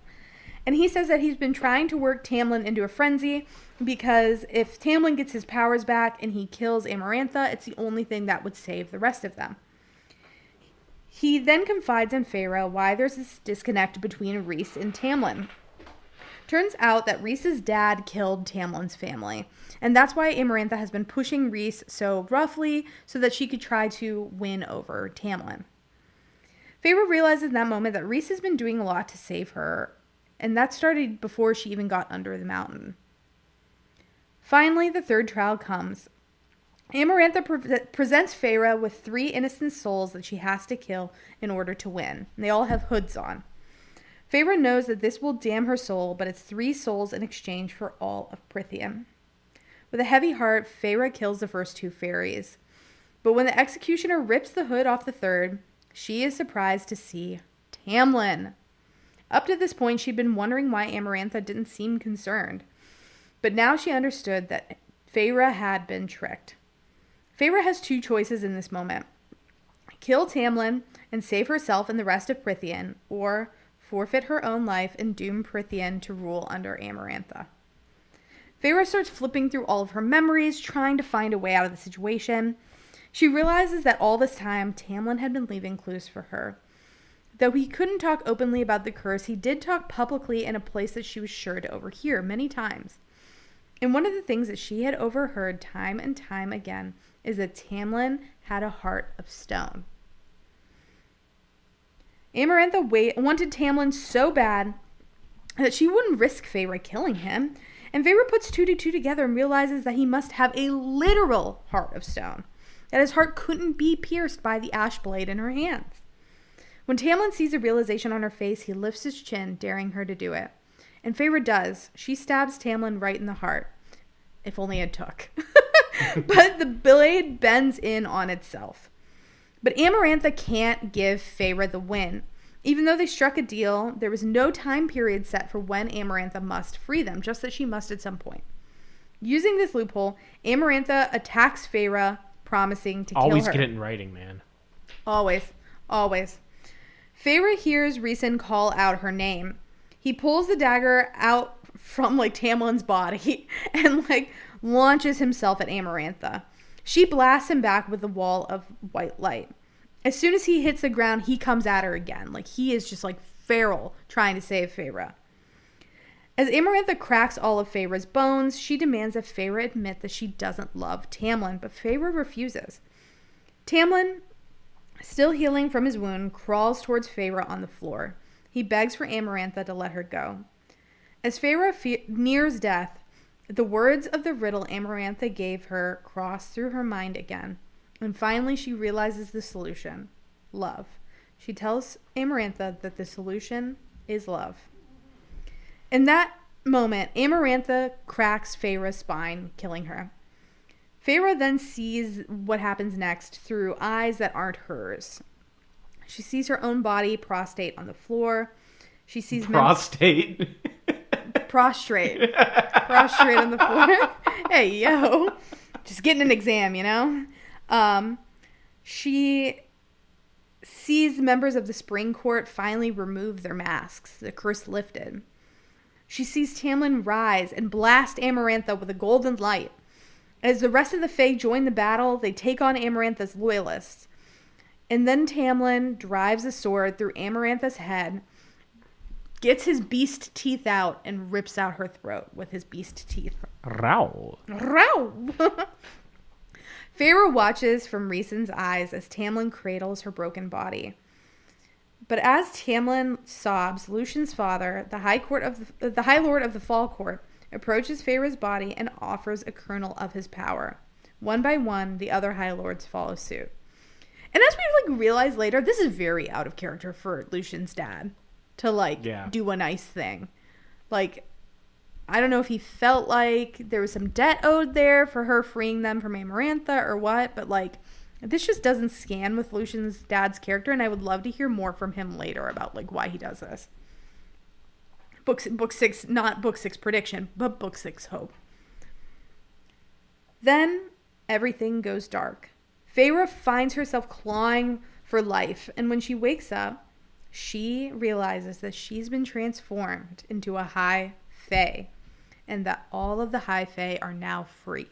And he says that he's been trying to work Tamlin into a frenzy because if Tamlin gets his powers back and he kills Amarantha, it's the only thing that would save the rest of them. He then confides in Feyre why there's this disconnect between Reese and Tamlin. Turns out that Reese's dad killed Tamlin's family, and that's why Amarantha has been pushing Reese so roughly so that she could try to win over Tamlin. Feyre realizes in that moment that Reese has been doing a lot to save her, and that started before she even got under the mountain. Finally, the third trial comes. Amarantha presents Feyre with 3 innocent souls that she has to kill in order to win. They all have hoods on. Feyre knows that this will damn her soul, but it's 3 souls in exchange for all of Prythian. With a heavy heart, Feyre kills the first 2 fairies. But when the executioner rips the hood off the third, she is surprised to see Tamlin. Up to this point, she'd been wondering why Amarantha didn't seem concerned. But now she understood that Feyre had been tricked. Feyre has 2 choices in this moment. Kill Tamlin and save herself and the rest of Prythian, or forfeit her own life and doom Prythian to rule under Amarantha. Feyre starts flipping through all of her memories, trying to find a way out of the situation. She realizes that all this time, Tamlin had been leaving clues for her. Though he couldn't talk openly about the curse, he did talk publicly in a place that she was sure to overhear many times. And one of the things that she had overheard time and time again is that Tamlin had a heart of stone. Amarantha wanted Tamlin so bad that she wouldn't risk Feyre killing him. And Feyre puts 2 to 2 together and realizes that he must have a literal heart of stone. That his heart couldn't be pierced by the ash blade in her hands. When Tamlin sees the realization on her face, he lifts his chin, daring her to do it. And Feyre does. She stabs Tamlin right in the heart. If only it took. But the blade bends in on itself. But Amarantha can't give Feyre the win. Even though they struck a deal, there was no time period set for when Amarantha must free them, just that she must at some point. Using this loophole, Amarantha attacks Feyre, promising to kill her. Always get it in writing, man. Always. Feyre hears Rhysand call out her name. He pulls the dagger out from Tamlin's body and launches himself at Amarantha. She blasts him back with a wall of white light. As soon as he hits the ground, he comes at her again. He is just feral trying to save Feyre. As Amarantha cracks all of Feyre's bones, she demands that Feyre admit that she doesn't love Tamlin, but Feyre refuses. Tamlin, still healing from his wound, crawls towards Feyre on the floor. He begs for Amarantha to let her go. As Feyre nears death, the words of the riddle Amarantha gave her cross through her mind again. And finally she realizes the solution. Love. She tells Amarantha that the solution is love. In that moment, Amarantha cracks Feyre's spine, killing her. Feyre then sees what happens next through eyes that aren't hers. She sees her own body prostrate on the floor. She sees prostrate on the floor. Hey, yo. Just getting an exam, you know? She sees members of the Spring Court finally remove their masks, the curse lifted. She sees Tamlin rise and blast Amarantha with a golden light. As the rest of the Fae join the battle, they take on Amarantha's loyalists. And then Tamlin drives a sword through Amarantha's head, gets his beast teeth out, and rips out her throat with his beast teeth. Row. Feyre watches from Rhysand's eyes as Tamlin cradles her broken body. But as Tamlin sobs, Lucian's father, the High Lord of the Fall Court, approaches Feyre's body and offers a kernel of his power. One by one, the other High Lords follow suit. And as we realize later, this is very out of character for Lucian's dad to do a nice thing. I don't know if he felt like there was some debt owed there for her freeing them from Amarantha or what, but this just doesn't scan with Lucian's dad's character, and I would love to hear more from him later about why he does this. Book 6, not Book 6 prediction, but Book 6 hope. Then everything goes dark. Feyre finds herself clawing for life, and when she wakes up, she realizes that she's been transformed into a High Fae, and that all of the High Fae are now free.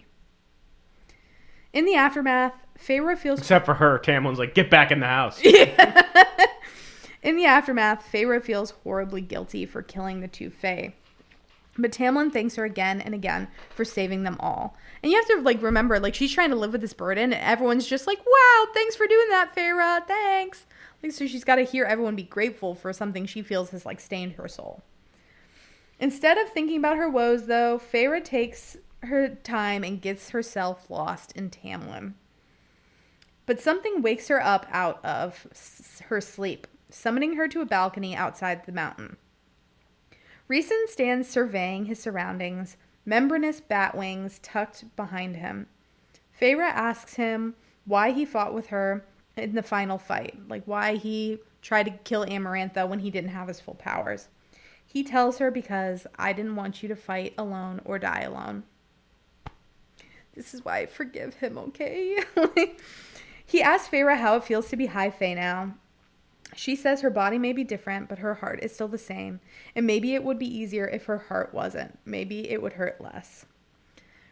In the aftermath, Feyre feels... Except for her, Tamlin's get back in the house. In the aftermath, Feyre feels horribly guilty for killing the two Fae. But Tamlin thanks her again and again for saving them all. And you have to, remember, she's trying to live with this burden, and everyone's just wow, thanks for doing that, Feyre, thanks. So she's got to hear everyone be grateful for something she feels has, stained her soul. Instead of thinking about her woes, though, Feyre takes her time and gets herself lost in Tamlin. But something wakes her up out of her sleep, summoning her to a balcony outside the mountain. Rhysand stands surveying his surroundings, membranous bat wings tucked behind him. Feyre asks him why he fought with her in the final fight, why he tried to kill Amarantha when he didn't have his full powers. He tells her, because I didn't want you to fight alone or die alone. This is why I forgive him, okay? He asks Feyre how it feels to be High Fae now. She says her body may be different, but her heart is still the same. And maybe it would be easier if her heart wasn't. Maybe it would hurt less.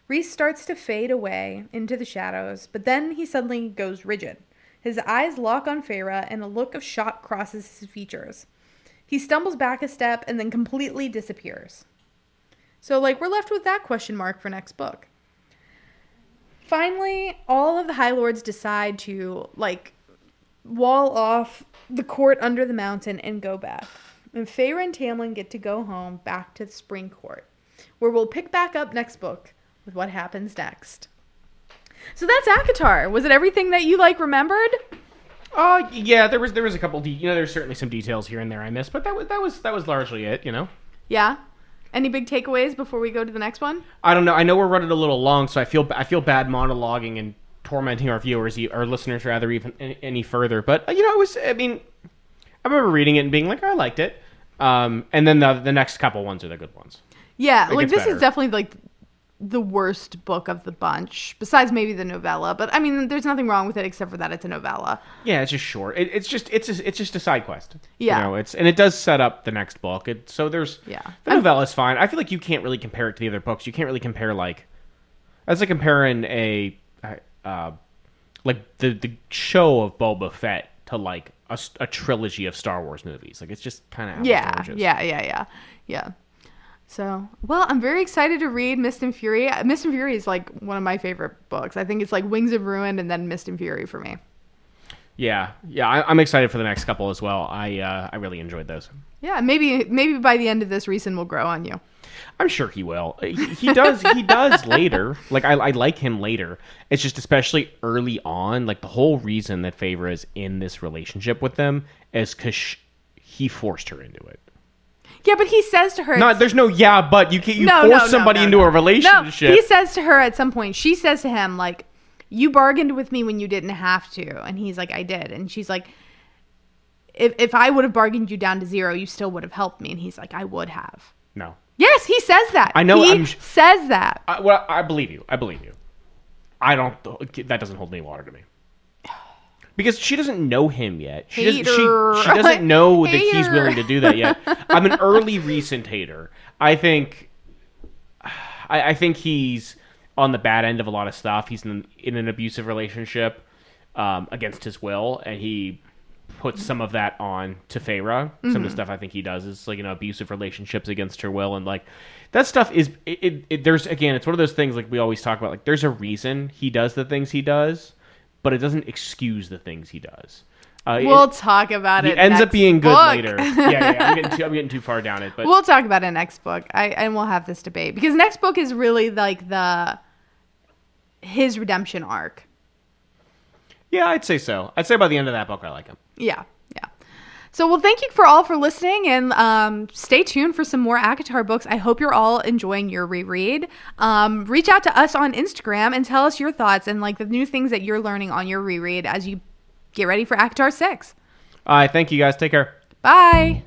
Rhys starts to fade away into the shadows, but then he suddenly goes rigid. His eyes lock on Feyre, and a look of shock crosses his features. He stumbles back a step and then completely disappears. So, we're left with that question mark for next book. Finally, all of the High Lords decide to, wall off the court under the mountain and go back. And Feyre and Tamlin get to go home back to the Spring Court, where we'll pick back up next book with what happens next. So that's ACOTAR. Was it everything that you remembered? Yeah, there was a couple. There's certainly some details here and there I missed, but that was largely it. Yeah. Any big takeaways before we go to the next one? I don't know. I know we're running a little long, so I feel bad monologuing and tormenting our viewers, our listeners rather, even any further. But it was. I remember reading it and being I liked it. And then the next couple ones are the good ones. Yeah, this is definitely the worst book of the bunch, besides maybe the novella. But there's nothing wrong with it except for that it's a novella. Yeah, it's just short. It's just a side quest. Yeah, and it does set up the next book. The novella's fine. I feel you can't really compare it to the other books. You can't really compare that's like comparing the show of Boba Fett to a trilogy of Star Wars movies. It's just kind of Yeah. So, I'm very excited to read Mist and Fury. Mist and Fury is one of my favorite books. I think it's Wings of Ruin and then Mist and Fury for me. Yeah. I'm excited for the next couple as well. I really enjoyed those. Yeah, maybe by the end of this, Reeson will grow on you. I'm sure he will. He does. He does later. Like I like him later. It's just especially early on. Like the whole reason that Feyre is in this relationship with them is because he forced her into it. Yeah, but he says to her... No, there's no yeah, but you can't. Force somebody into a relationship. No, he says to her at some point. She says to him like, "You bargained with me when you didn't have to," and he's like, "I did," and she's like, If I would have bargained you down to 0, you still would have helped me," and he's like, "I would have." No. Yes, he says that. I know. He says that. I believe you. I don't. That doesn't hold any water to me. Because she doesn't know him yet. She doesn't know that he's willing to do that yet. I'm an early recent hater. I think he's on the bad end of a lot of stuff. He's in an abusive relationship against his will, and he puts some of that on to Feyre. Some of the stuff I think he does is like, abusive relationships against her will, and like that stuff is there's, again, it's one of those things like we always talk about, like there's a reason he does the things he does, but it doesn't excuse the things he does. We'll talk about it. It ends up being good book. later. Yeah. I'm getting too far down it, but we'll talk about it next book. And we'll have this debate because next book is really like his redemption arc. Yeah, I'd say so. I'd say by the end of that book, I like him. Yeah. So, well, thank you all for listening, and stay tuned for some more ACOTAR books. I hope you're all enjoying your reread. Reach out to us on Instagram and tell us your thoughts and like the new things that you're learning on your reread as you get ready for ACOTAR 6. All right, thank you guys. Take care. Bye.